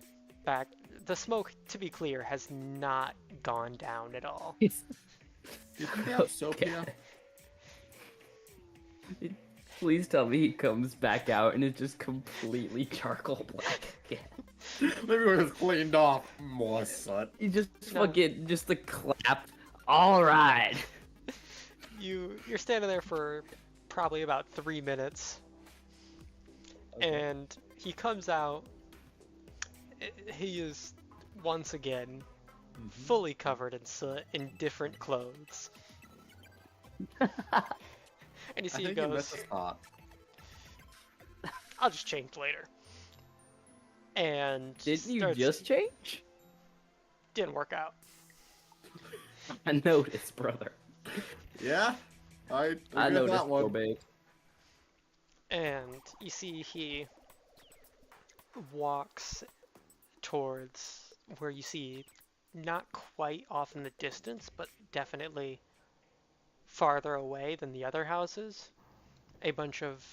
back. The smoke, to be clear, has not gone down at all. Do you think they have soap Okay. here? Please tell me he comes back out and it's just completely charcoal black again. Maybe it was cleaned off. More soot. You just No. fucking just the clap. All right. You're standing there for probably about 3 minutes, and he comes out. He is once again fully covered in soot in different clothes. And you I see he think you missed goes, a spot. I'll just change later. And Didn't you starts, just change? didn't work out. I noticed, brother. Yeah, I I get noticed, that one. babe. And you see he walks towards where you see, not quite off in the distance, but definitely farther away than the other houses, a bunch of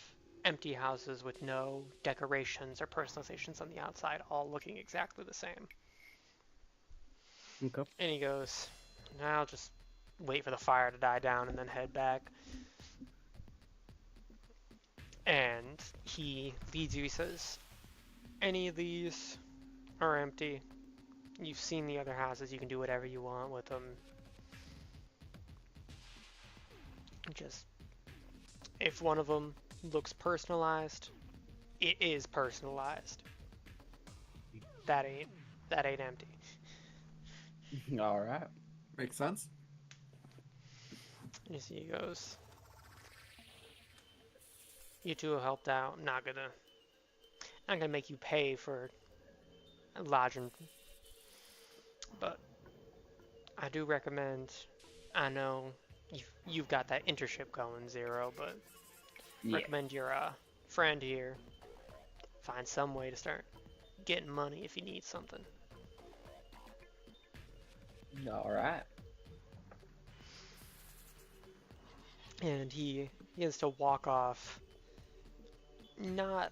empty houses with no decorations or personalizations on the outside, all looking exactly the same. Okay. And he goes, I'll just wait for the fire to die down and then head back. And he leads you, he says, any of these are empty. You've seen the other houses, you can do whatever you want with them. Just, if one of them looks personalized, it is personalized. That ain't empty. All right. Makes sense. You see, he goes, you two have helped out. Not gonna make you pay for lodging, but I do recommend. I know you've got that internship going, Zero, but Yeah. recommend your friend here find some way to start getting money if you need something. All right. And he has to walk off, not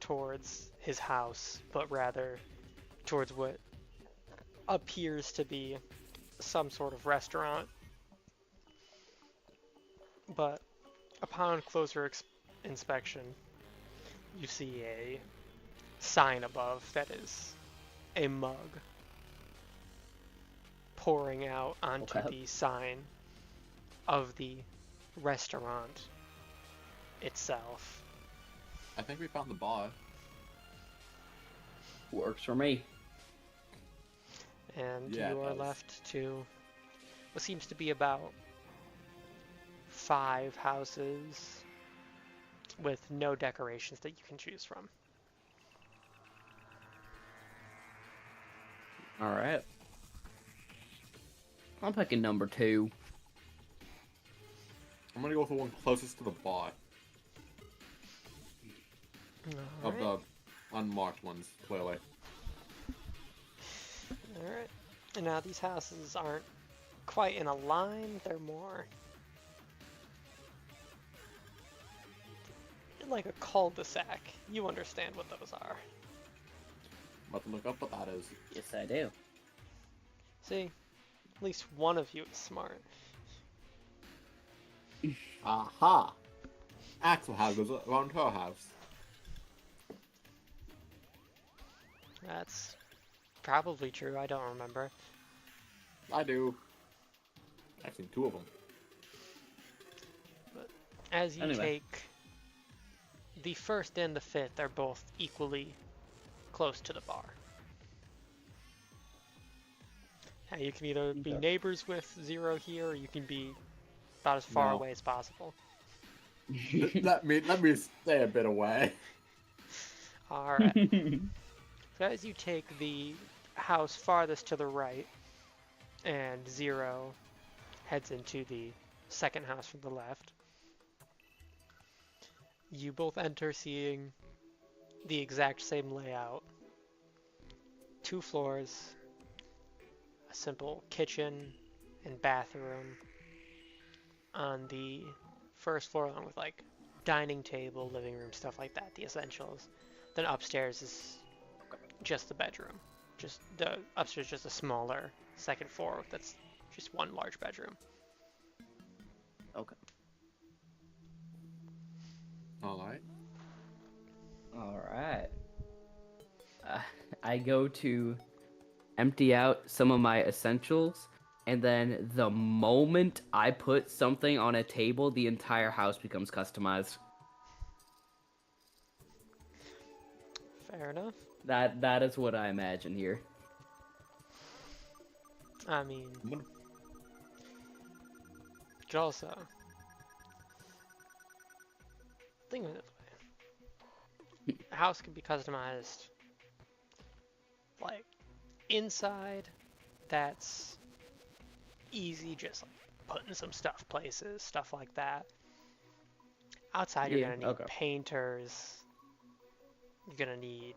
towards his house, but rather towards what appears to be some sort of restaurant. But upon closer inspection, you see a sign above that is a mug pouring out onto Okay. the sign of the restaurant itself. I think we found the bar. Works for me. And Yeah, you it are does. left to what seems to be about 5 houses with no decorations that you can choose from. All right. I'm picking number 2. I'm gonna go for one closest to the bar of Alright. the unmarked ones, clearly. Alright. And now these houses aren't quite in a line, they're more like a cul-de-sac. You understand what those are. I'm about to look up what that is. Yes, I do. See? At least one of you is smart. Aha! Axel houses around her house. That's probably true, I don't remember. I do. I've seen 2 of them. As you Anyway. take the first and the fifth are both equally close to the bar. Now, you can either be Okay. neighbors with Zero here, or you can be about as far No. away as possible. let me stay a bit away. Alright. So as you take the house farthest to the right, and Zero heads into the second house from the left, you both enter seeing the exact same layout. 2 floors, a simple kitchen and bathroom on the first floor, along with like dining table, living room, stuff like that, the essentials. Then upstairs is just the bedroom. Just the upstairs, just a smaller second floor that's just one large bedroom. Okay. Alright. All right. I go to empty out some of my essentials, and then the moment I put something on a table, the entire house becomes customized. Fair enough. That is what I imagine here. I mean, I'm gonna could also think of it this way. A house could be customized like inside, that's easy, just like putting some stuff places, stuff like that. Outside, you're Yeah, gonna need okay. painters. You're gonna need,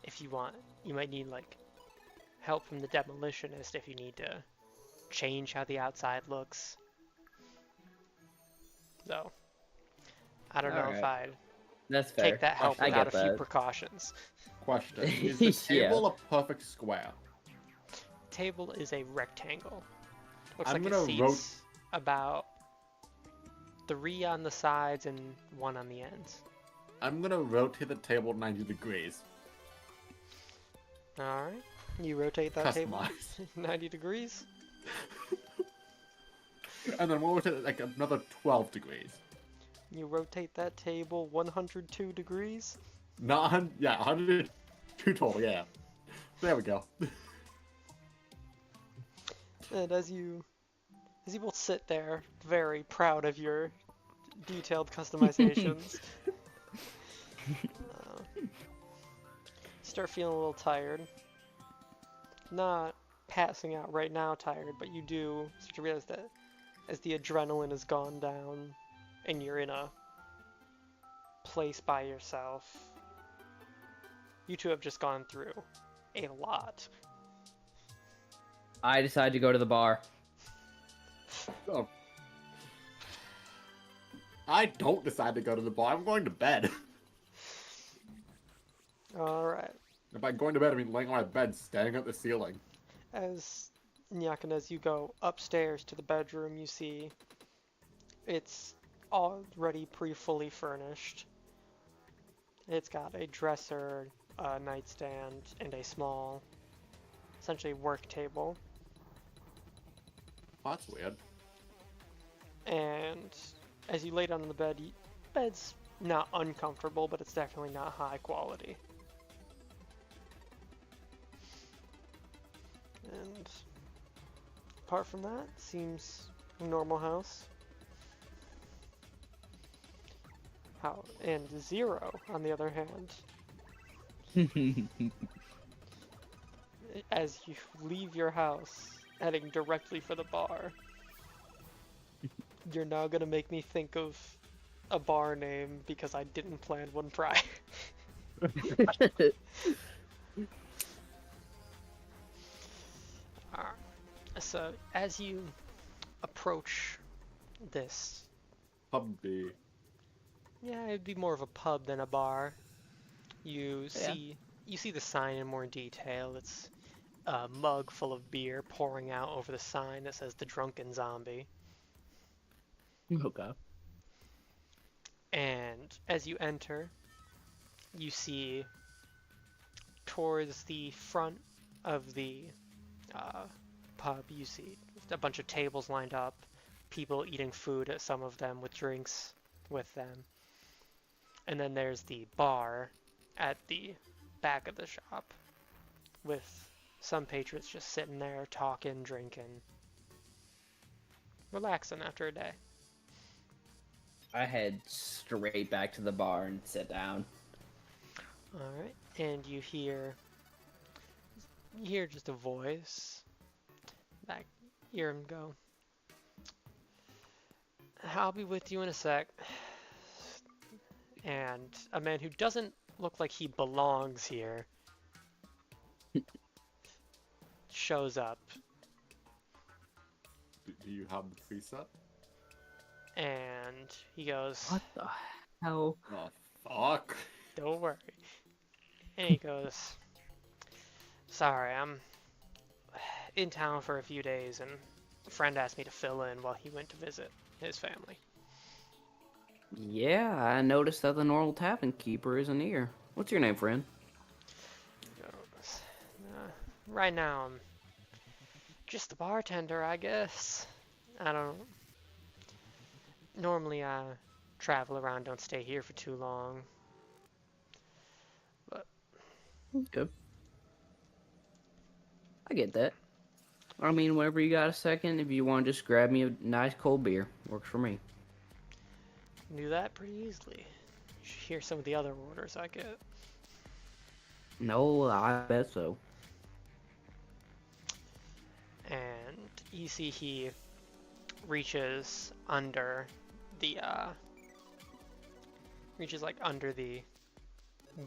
if you want, you might need like help from the demolitionist if you need to change how the outside looks. So, I don't know if Alright. I'd That's take fair. that help I without get a few that. precautions. Question: is the Yeah. table a perfect square? Table is a rectangle. Looks I'm like gonna it seats about 3 on the sides and 1 on the ends. I'm gonna rotate the table 90 degrees. Alright. You rotate that table Customize. 90 degrees. And then we'll rotate it like another 12 degrees. You rotate that table 102 degrees. Not 100, yeah, 102 total, yeah. There we go. And as you both sit there, very proud of your detailed customizations, start feeling a little tired. Not passing out right now tired, but you do start to realize that as the adrenaline has gone down and you're in a place by yourself, you two have just gone through a lot. I decide to go to the bar. Oh. I don't decide to go to the bar, I'm going to bed. Alright. And by going to bed, I mean laying on my bed, staring at the ceiling. As Nyakan, as you go upstairs to the bedroom, you see it's already fully furnished. It's got a dresser, a nightstand, and a small, essentially work table. Oh, that's weird. And as you lay down on the bed, bed's not uncomfortable, but it's definitely not high quality. And apart from that, seems a normal house. And Zero, on the other hand, as you leave your house, heading directly for the bar, you're now gonna make me think of a bar name because I didn't plan one prior. Alright. So, as you approach this, Pub B. yeah, it'd be more of a pub than a bar. You Yeah. see the sign in more detail. It's a mug full of beer pouring out over the sign that says "The Drunken Zombie." Okay. And as you enter, you see towards the front of the pub, you see a bunch of tables lined up, people eating food at some of them with drinks with them. And then there's the bar at the back of the shop with some patrons just sitting there talking, drinking, relaxing after a day. I head straight back to the bar and sit down. Alright, and you hear just a voice back. Hear him go, "I'll be with you in a sec." And a man who doesn't look like he belongs here shows up, Do you have the preset? and he goes, What the hell? Oh, fuck. "Don't worry." And he goes, "Sorry, I'm in town for a few days, and a friend asked me to fill in while he went to visit his family." Yeah, I noticed that the normal tavern keeper isn't here. What's your name, friend? He goes, "Right now, I'm just a bartender, I guess. I don't. Normally, I travel around, don't stay here for too long. Good. I get that. I mean, whenever you got a second, if you want to just grab me a nice cold beer, works for me. Do that pretty easily. You should hear some of the other orders I get. No, I bet so. And you see he reaches under the reaches like under the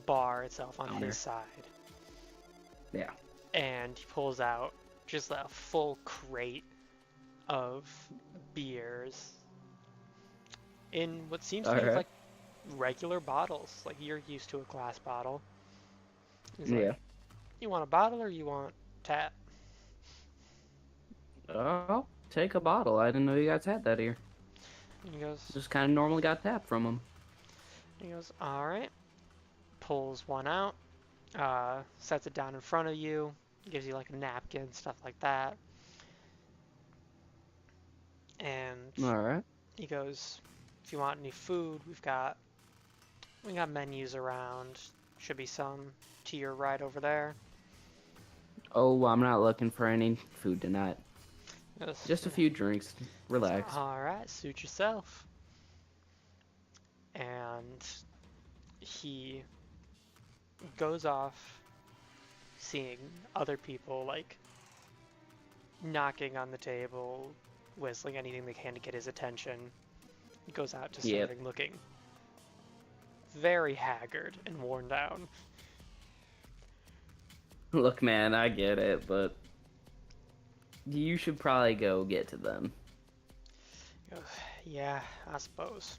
bar itself on his side. Yeah. And he pulls out just a full crate of beers in what seems to be like regular bottles. Like you're used to a glass bottle. He's like, you want a bottle or you want tap? Oh, take a bottle. I didn't know you guys had that here. And he goes, Just kind of normally got tap from them. he goes, all right. Pulls one out, sets it down in front of you, gives you like a napkin, stuff like that. And All right. he goes, if you want any food, we got menus around. Should be some to your right over there. Oh, I'm not looking for any food tonight. Goes, Just a few drinks. Relax. all right, suit yourself. And he goes off seeing other people like knocking on the table, whistling anything they can to get his attention. He goes out to serving looking very haggard and worn down. Look, man, I get it, but you should probably go get to them. He goes, yeah, I suppose.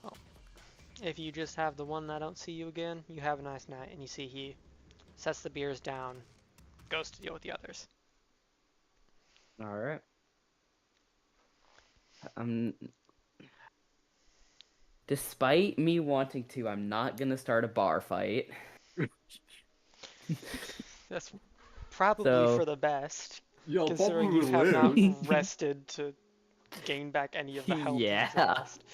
Well, if you just have the one that I don't see you again, you have a nice night. And you see he sets the beers down, goes to deal with the others. All right. Despite me wanting to, I'm not gonna start a bar fight. That's probably for the best, considering you have not rested to gain back any of the health you've lost.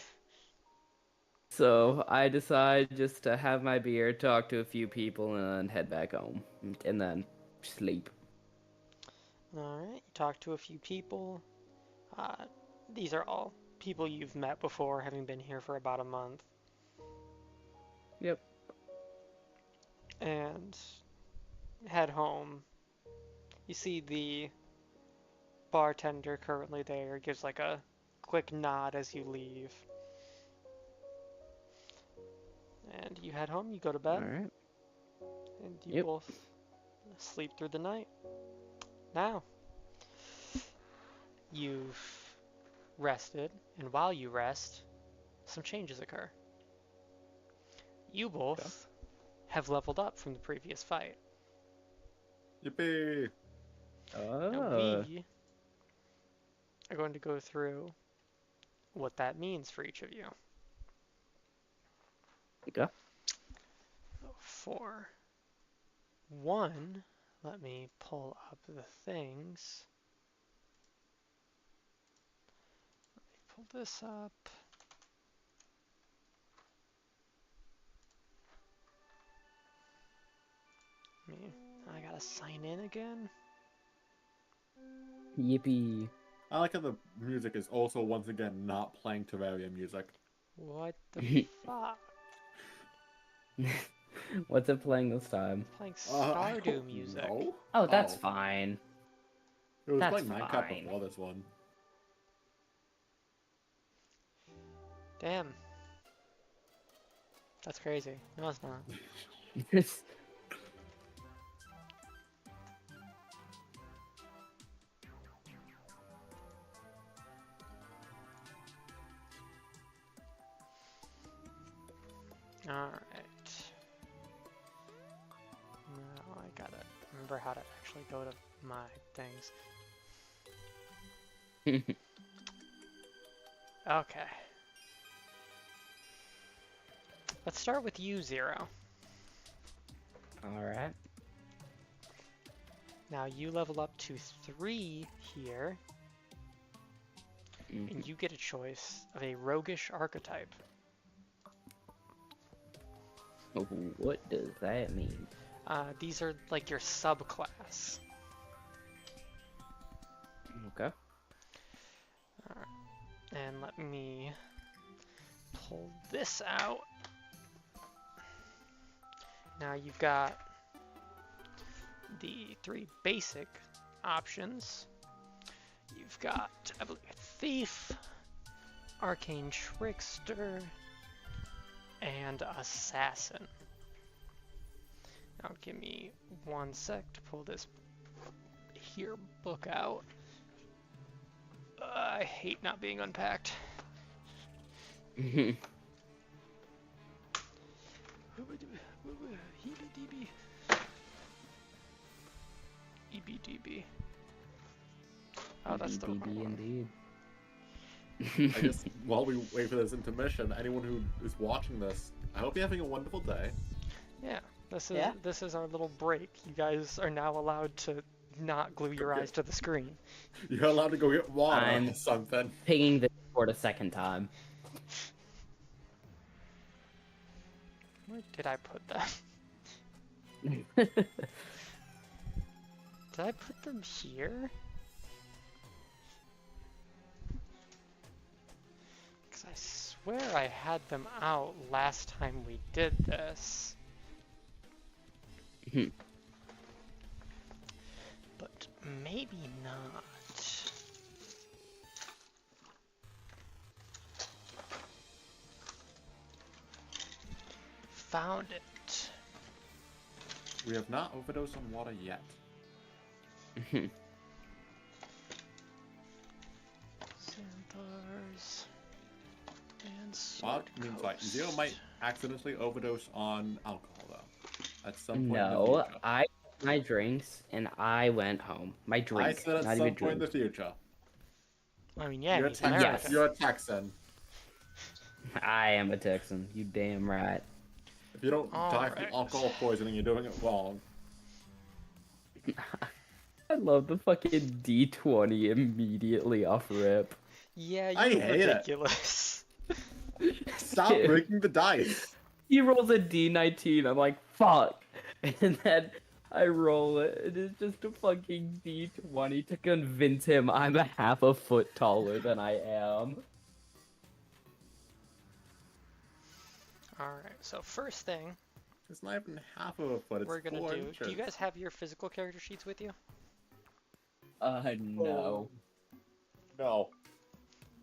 So I decide just to have my beer, talk to a few people, and then head back home, and then sleep. Alright, you talk to a few people. These are all people you've met before, having been here for about a month. Yep. And head home. You see the bartender currently there, gives like a quick nod as you leave. And you head home, you go to bed. Alright. And you both sleep through the night. Now, you've rested, and while you rest, some changes occur. You both have leveled up from the previous fight. Yippee! Now we are going to go through what that means for each of you. Okay. For one, let me pull up the things. Let me pull this up. I gotta sign in again. Yippee. I like how the music is also once again not playing Terraria music. What the fuck? What's it playing this time? It's playing Stardew music. Know. Oh, that's fine. It was That's playing Minecraft fine. before this one. Damn. That's crazy. No, it's not. Alright. Now I gotta remember how to actually go to my things. Okay. Let's start with you, Zero. Alright. Now you level up to 3 here, and you get a choice of a roguish archetype. What does that mean? These are like your subclass. And let me pull this out. Now you've got the 3 basic options. You've got, I believe, Thief, Arcane Trickster, and Assassin. Now give me 1 sec to pull this here book out. I hate not being unpacked. EBDB. Oh, that's the wrong one. Indeed. I guess while we wait for this intermission, anyone who is watching this, I hope you're having a wonderful day. Yeah, this is our little break. You guys are now allowed to not glue your eyes to the screen. You're allowed to go get water I'm or something. Pinging the Discord a second time. Where did I put them? Did I put them here? Because I swear I had them out last time we did this. But maybe not. Found it. We have not overdosed on water yet. Sandbars and Well, sword means like coast. Zero might accidentally overdose on alcohol though. At some point in No, the future. I got my drinks and I went home. My drink, I said at not some even point in the drink. future. I mean, yeah, You're, he's a Texan. American. You're a Texan. I am a Texan. You damn right. If you don't die from Alright. alcohol poisoning, you're doing it wrong. I love the fucking D20 immediately off rip. Yeah, I you're hate it. ridiculous. Stop breaking the dice. He rolls a D19. I'm like, fuck. And then I roll it. It is just a fucking D20 to convince him I'm a half a foot taller than I am. Alright, so first thing It's not even half of a foot. It's we're gonna 4 do. inches. Do you guys have your physical character sheets with you? No. No.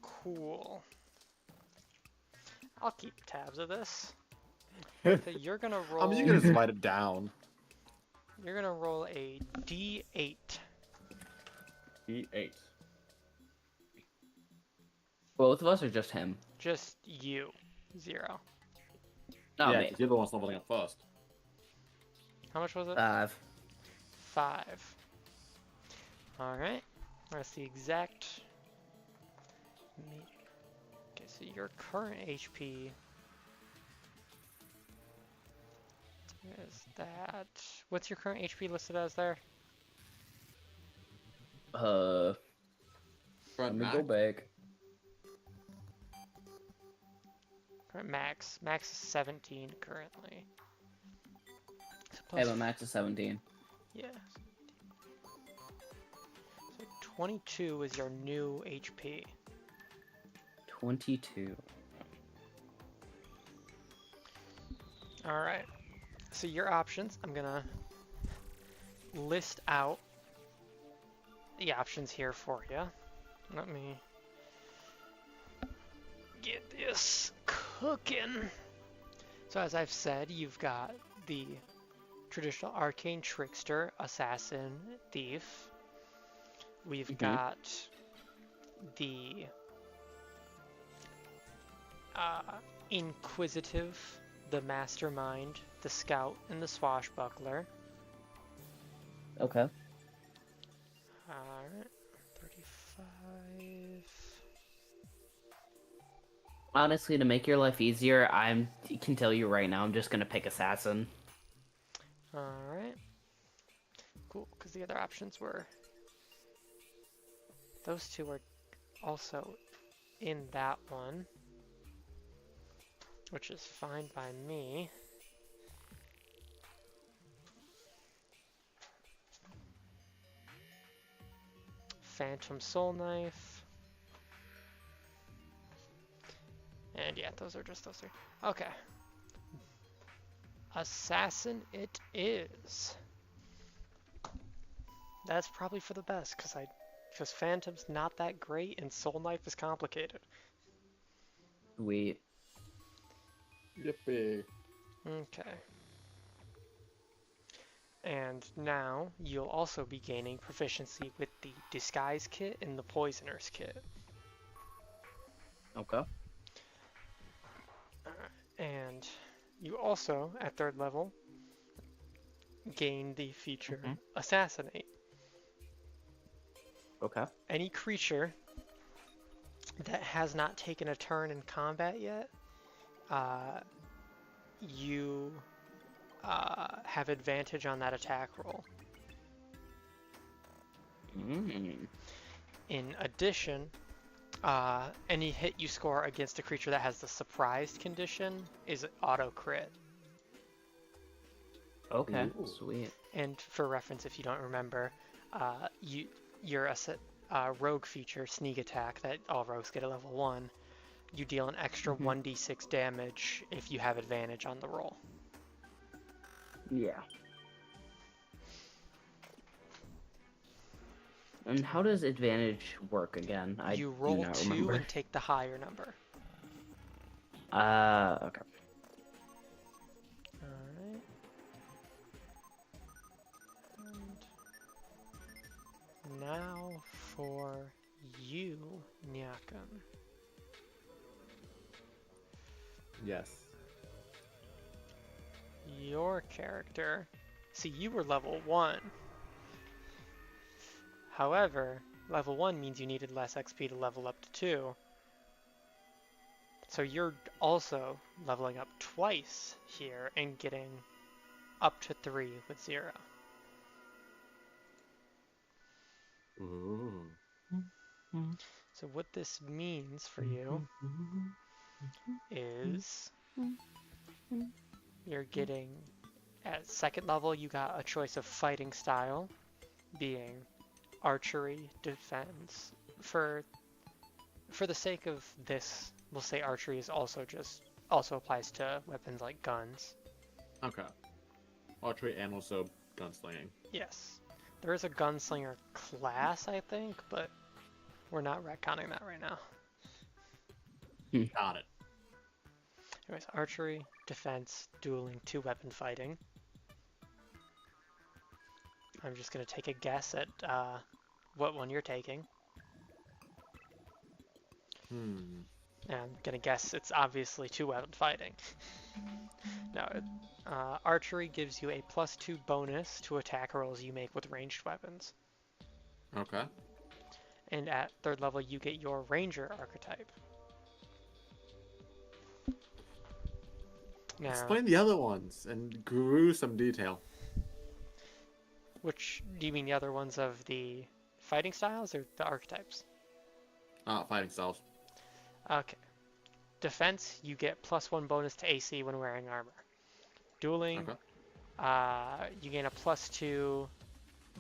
Cool. I'll keep tabs of this. Okay, you're gonna roll. I mean, you can just write it down. You're gonna roll a D8. E8. Both of us or just him? Just you. 0. Oh, yeah, me. 'cause you're the one leveling up first. How much was it? 5. 5. Alright. That's the exact. Okay, so your current HP is that. What's your current HP listed as there? Let Front me back. go back. Current max. Max is 17 currently. So I have plus- a max of 17. Yeah. So 22 is your new HP. 22. Alright. So your options, I'm gonna list out the options here for you. Let me get this cooking. So as I've said, you've got the traditional Arcane Trickster, Assassin, Thief. We've got the Inquisitive, the Mastermind, the Scout, and the Swashbuckler. Okay. Alright, 35. Honestly, to make your life easier, I can tell you right now, I'm just gonna pick Assassin. Alright. Cool, because the other options were. Those two are also in that one, which is fine by me. Phantom Soul Knife. Yeah, those are just those three. Okay. Assassin it is. That's probably for the best, because Phantom's not that great and Soul Knife is complicated. Sweet. Yippee. Okay. And now you'll also be gaining proficiency with the Disguise Kit and the Poisoner's Kit. Okay. And you also, at 3rd level, gain the feature Assassinate. Okay. Any creature that has not taken a turn in combat yet, you have advantage on that attack roll. In addition, any hit you score against a creature that has the surprised condition is auto crit. Okay. Ooh. Sweet. And for reference, if you don't remember, your rogue feature, Sneak Attack, that all rogues get at level 1, you deal an extra 1d6 damage if you have advantage on the roll. Yeah. And how does advantage work again? You do roll not 2 remember. and take the higher number. Okay. Alright. And now for you, Nyakum. Yes. Your character. See, you were level 1. However, level 1 means you needed less XP to level up to 2. So you're also leveling up twice here and getting up to 3 with 0. Ooh. So what this means for you is you're getting, at 2nd level, you got a choice of fighting style, being archery, defense. For the sake of this, we'll say archery is also applies to weapons like guns. Okay. Archery and also gunslinging. Yes. There is a gunslinger class, I think, but we're not retconning that right now. Got it. Anyways, archery, defense, dueling, 2-weapon fighting. I'm just going to take a guess at what one you're taking. And I'm going to guess it's obviously 2-weapon fighting. Now, archery gives you a +2 bonus to attack rolls you make with ranged weapons. Okay. And at 3rd level, you get your ranger archetype. Now, Explain the other ones in gruesome detail. which do you mean, the other ones of the fighting styles or the archetypes? Fighting styles. Okay. Defense, you get +1 bonus to AC when wearing armor. Dueling, you gain a +2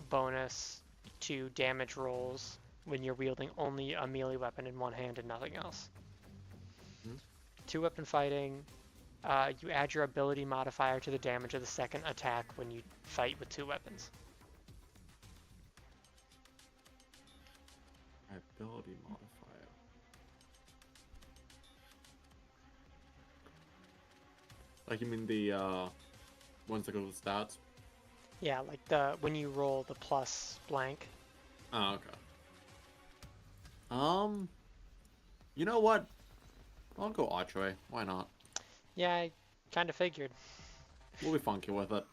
bonus to damage rolls when you're wielding only a melee weapon in one hand and nothing else. 2-weapon fighting, you add your ability modifier to the damage of the second attack when you fight with 2 weapons. Ability modifier. Like you mean the ones that go with stats? Yeah, like when you roll the plus blank. Oh, okay. You know what? I'll go archery. Why not? Yeah, I kind of figured. We'll be funky with it.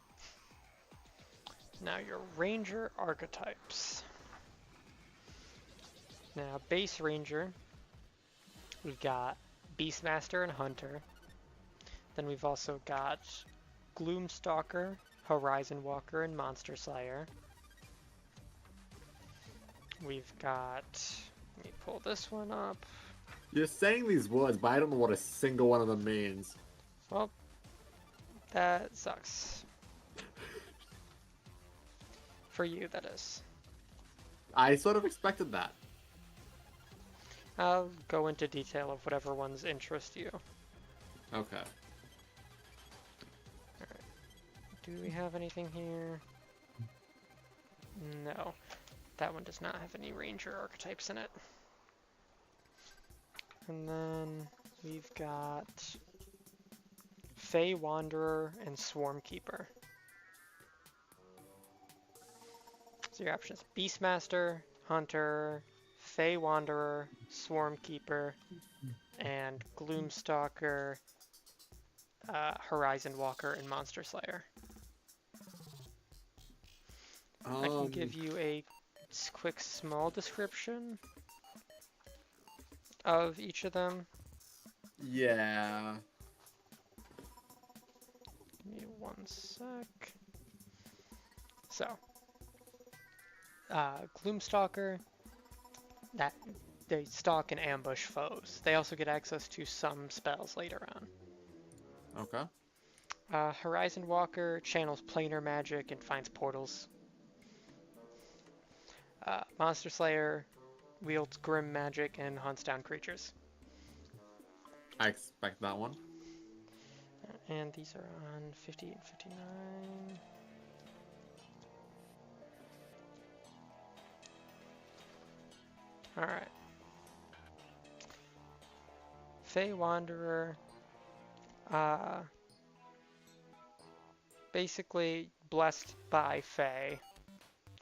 Now your ranger archetypes. Now base ranger, we've got Beastmaster and Hunter. Then we've also got Gloomstalker, Horizon Walker, and Monster Slayer. We've got, let me pull this one up. You're saying these words, but I don't know what a single one of them means. Well, that sucks. For you, that is. I sort of expected that. I'll go into detail of whatever ones interest you. Okay. Do we have anything here? No. That one does not have any ranger archetypes in it. And then we've got Fey Wanderer and Swarm Keeper. So your options: Beastmaster, Hunter, Fey Wanderer, Swarm Keeper, and Gloomstalker, Horizon Walker, and Monster Slayer. I can give you a quick small description of each of them. Yeah. Give me one sec. So, Gloomstalker, that they stalk and ambush foes. They also get access to some spells later on. Okay. Horizon Walker channels planar magic and finds portals. Monster Slayer wields grim magic and hunts down creatures. I expect that one. And these are on 58 and 59. Alright. Fey Wanderer. Basically blessed by Fey.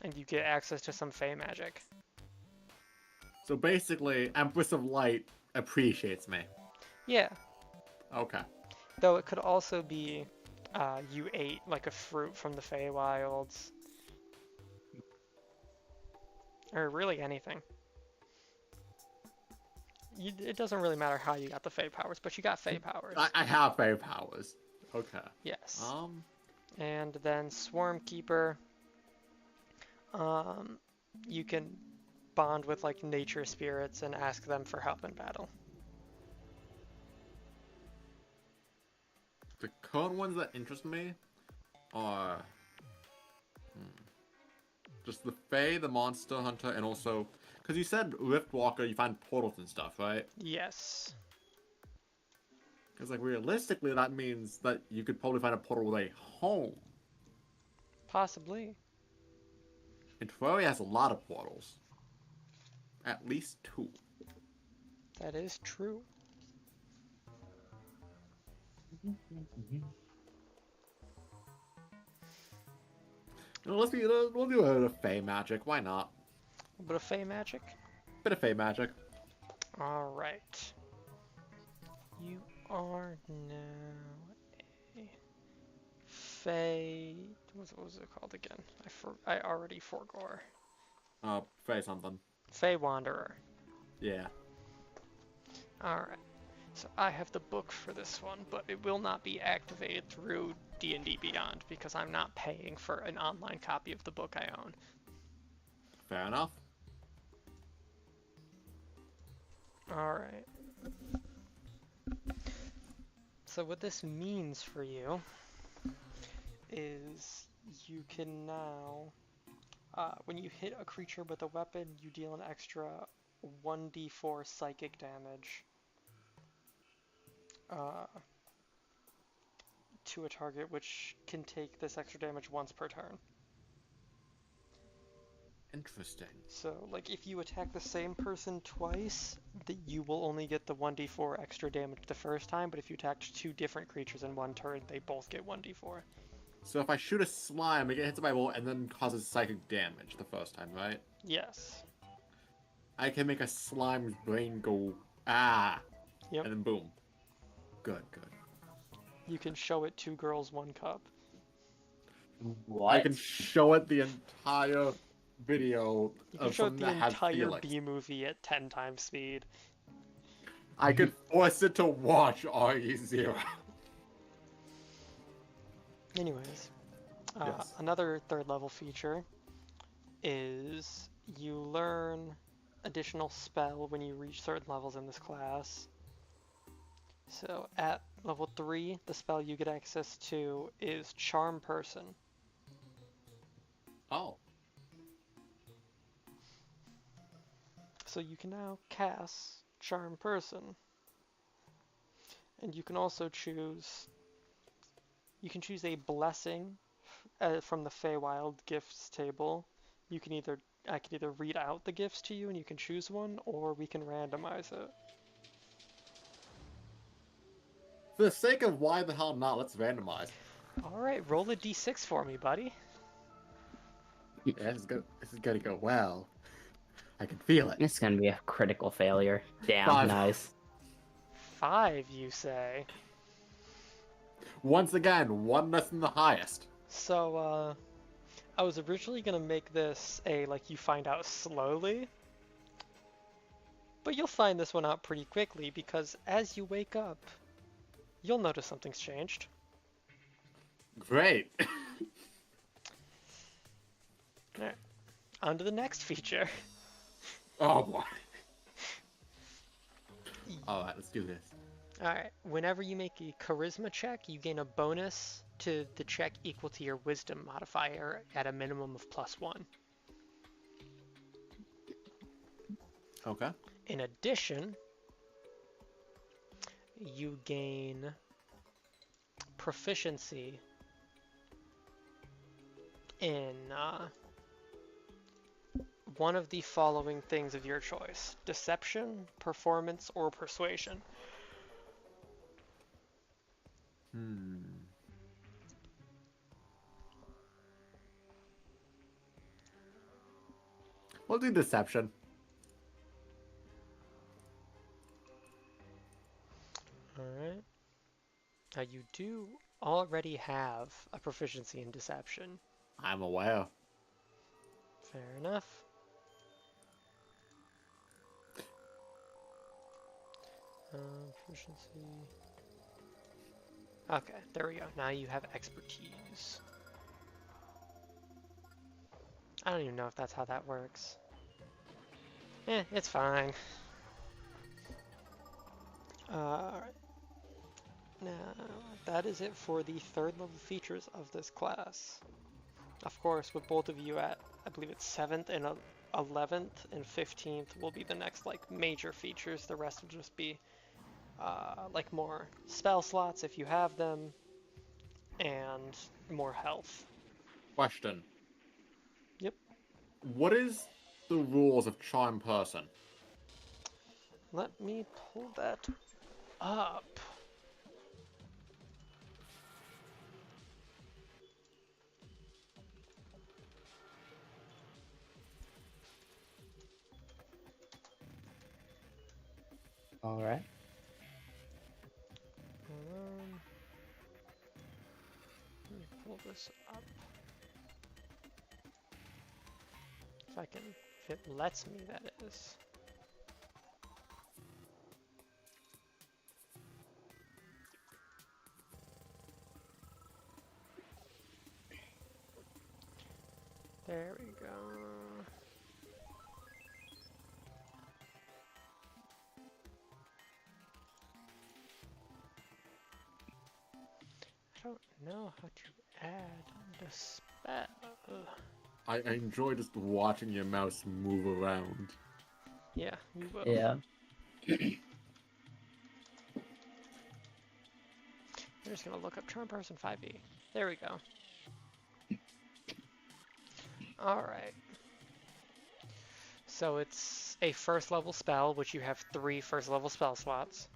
And you get access to some Fey magic. So basically, Empress of Light appreciates me. Yeah. Okay. Though it could also be you ate like a fruit from the Feywilds. Or really anything. It doesn't really matter how you got the Fey powers, but you got Fey powers. I have Fey powers. Okay. Yes. And then Swarm Keeper. You can bond with like nature spirits and ask them for help in battle. The current ones that interest me are just the Fae, the Monster Hunter, and also because you said Rift Walker, you find portals and stuff, right? Yes. Because like realistically, that means that you could probably find a portal with a home. Possibly. And Terraria has a lot of portals. At least 2. That is true. We'll do a bit of Fey magic. Why not? A bit of Fey magic. Bit of Fey magic. All right. You are now a Fey. What was it called again? I already forgot. Fey something. Fey Wanderer. Yeah. All right. So I have the book for this one, but it will not be activated through D&D Beyond because I'm not paying for an online copy of the book I own. Fair enough. All right. So what this means for you is you can now, when you hit a creature with a weapon, you deal an extra 1d4 psychic damage to a target, which can take this extra damage once per turn. Interesting. So, like, if you attack the same person twice, you will only get the 1d4 extra damage the first time, but if you attacked 2 different creatures in one turn, they both get 1d4. So if I shoot a slime, it gets hit by a bolt and then causes psychic damage the first time, right? Yes. I can make a slime's brain go, ah! Yep. And then boom. Good, good. You can show it 2 girls, 1 cup. What? I can show it the entire video You can of show it something the that has entire feelings. B movie at 10 times speed. I could force it to watch RE0. Anyways, Yes. another 3rd level feature is you learn additional spell when you reach certain levels in this class. So at level 3, the spell you get access to is Charm Person. Oh. So you can now cast Charm Person. And you can also choose. You can choose a blessing from the Feywild gifts table. You can either I can either read out the gifts to you and you can choose one, or we can randomize it. For the sake of why the hell not, let's randomize. All right, roll a d6 for me, buddy. Yeah, this is gonna go well. I can feel it. It's gonna be a critical failure. Damn, 5. nice. 5, you say? Once again, one less than the highest. So, I was originally gonna make this a like you find out slowly, but you'll find this one out pretty quickly because as you wake up, you'll notice something's changed. Great. Alright, on to the next feature. Oh boy. Alright, let's do this. Alright, whenever you make a charisma check, you gain a bonus to the check equal to your wisdom modifier at a minimum of +1. Okay. In addition, you gain proficiency in one of the following things of your choice: deception, performance, or persuasion. We'll do deception. Alright. Now you do already have a proficiency in deception. I'm aware. Fair enough. Proficiency. Okay, there we go. Now you have expertise. I don't even know if that's how that works. It's fine. Alright. Now, that is it for the 3rd level features of this class. Of course, with both of you at, I believe it's 7th and 11th and 15th will be the next, like, major features. The rest will just be, like, more spell slots if you have them, and more health. Question. Yep. What is the rules of Charm Person? Let me pull that up. All right. Let me pull this up. If I can, if it lets me, that is. There we go. I don't know how to add the spell. I enjoy just watching your mouse move around. Yeah, you will. Yeah. I'm just gonna look up Charm Person 5e. There we go. Alright. So it's a 1st level spell, which you have 3 1st level spell slots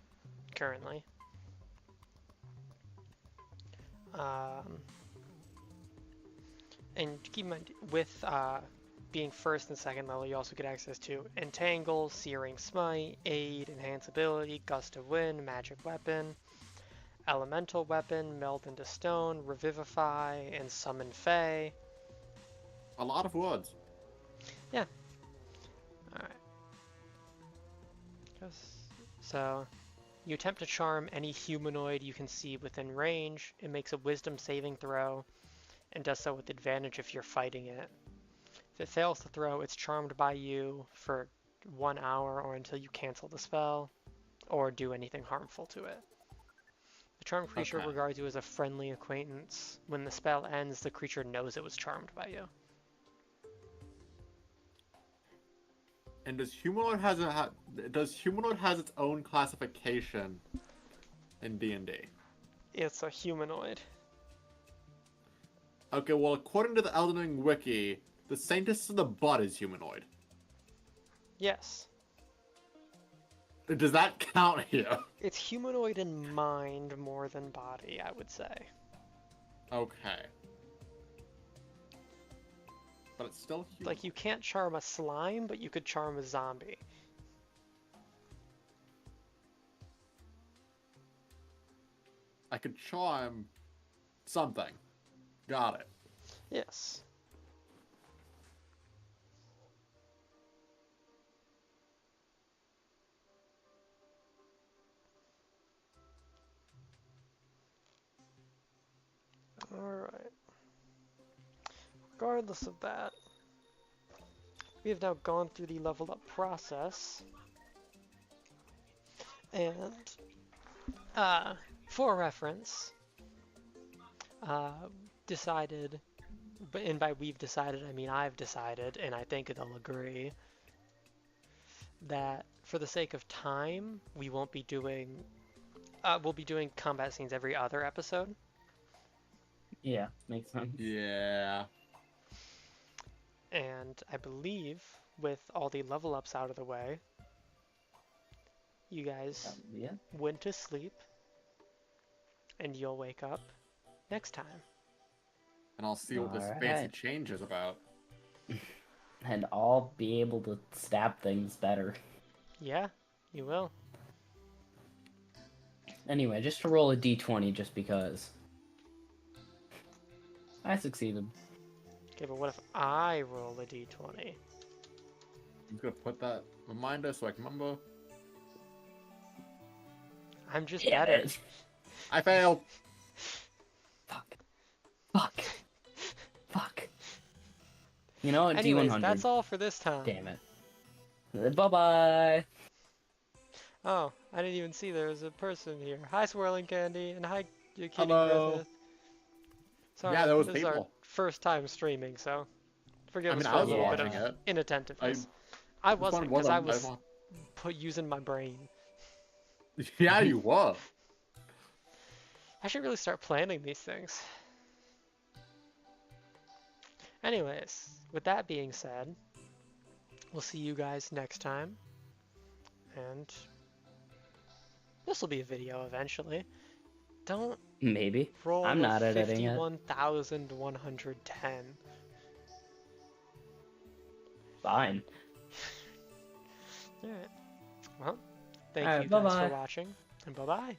currently. And keep in mind, with being 1st and 2nd level, you also get access to Entangle, Searing Smite, Aid, Enhance Ability, Gust of Wind, Magic Weapon, Elemental Weapon, Meld into Stone, Revivify, and Summon Fey. A lot of words. Yeah. Alright. So, you attempt to charm any humanoid you can see within range. It makes a wisdom saving throw, and does so with advantage if you're fighting it. If it fails to throw, it's charmed by you for 1 hour or until you cancel the spell, or do anything harmful to it. The charmed creature regards you as a friendly acquaintance. When the spell ends, the creature knows it was charmed by you. And does humanoid has its own classification in D&D? It's a humanoid. Okay, well, according to the Elden Ring wiki, the Saintess of the Butt is humanoid. Yes. Does that count here? It's humanoid in mind more than body, I would say. Okay. But it's still human. Like, you can't charm a slime, but you could charm a zombie. I could charm something. Got it. Yes. Alright. Regardless of that, we have now gone through the level up process. And, for reference, decided, and by we've decided, I mean I've decided, and I think they'll agree, that for the sake of time, we won't be doing, we'll be doing combat scenes every other episode. Yeah, makes sense. Yeah. And I believe with all the level ups out of the way, you guys Yeah. went to sleep, and you'll wake up next time. And I'll see what this fancy Alright. change is about. And I'll be able to stab things better. Yeah, you will. Anyway, just to roll a d20 just because. I succeeded. Okay, but what if I roll a d20? I'm just gonna put that reminder so I can remember. I'm just Damn better. it. I failed! Fuck. Fuck. Fuck. You know what? Anyways, D100. that's all for this time. Damn it. Bye-bye. Oh, I didn't even see there was a person here. Hi, Swirling Candy, and hi, you Kitty Hello. Griffith. Sorry, Yeah, there was this is our people. first time streaming, so forgive I mean, us I for a was little bit watching of it. inattentiveness. I wasn't, because I was using my brain. Yeah, you were. I should really start planning these things. Anyways, with that being said, we'll see you guys next time. And this will be a video eventually. Don't Maybe. roll I'm the not editing it. 51,110. Fine. Alright. Well, thank Alright, you guys bye-bye. for watching, and bye-bye.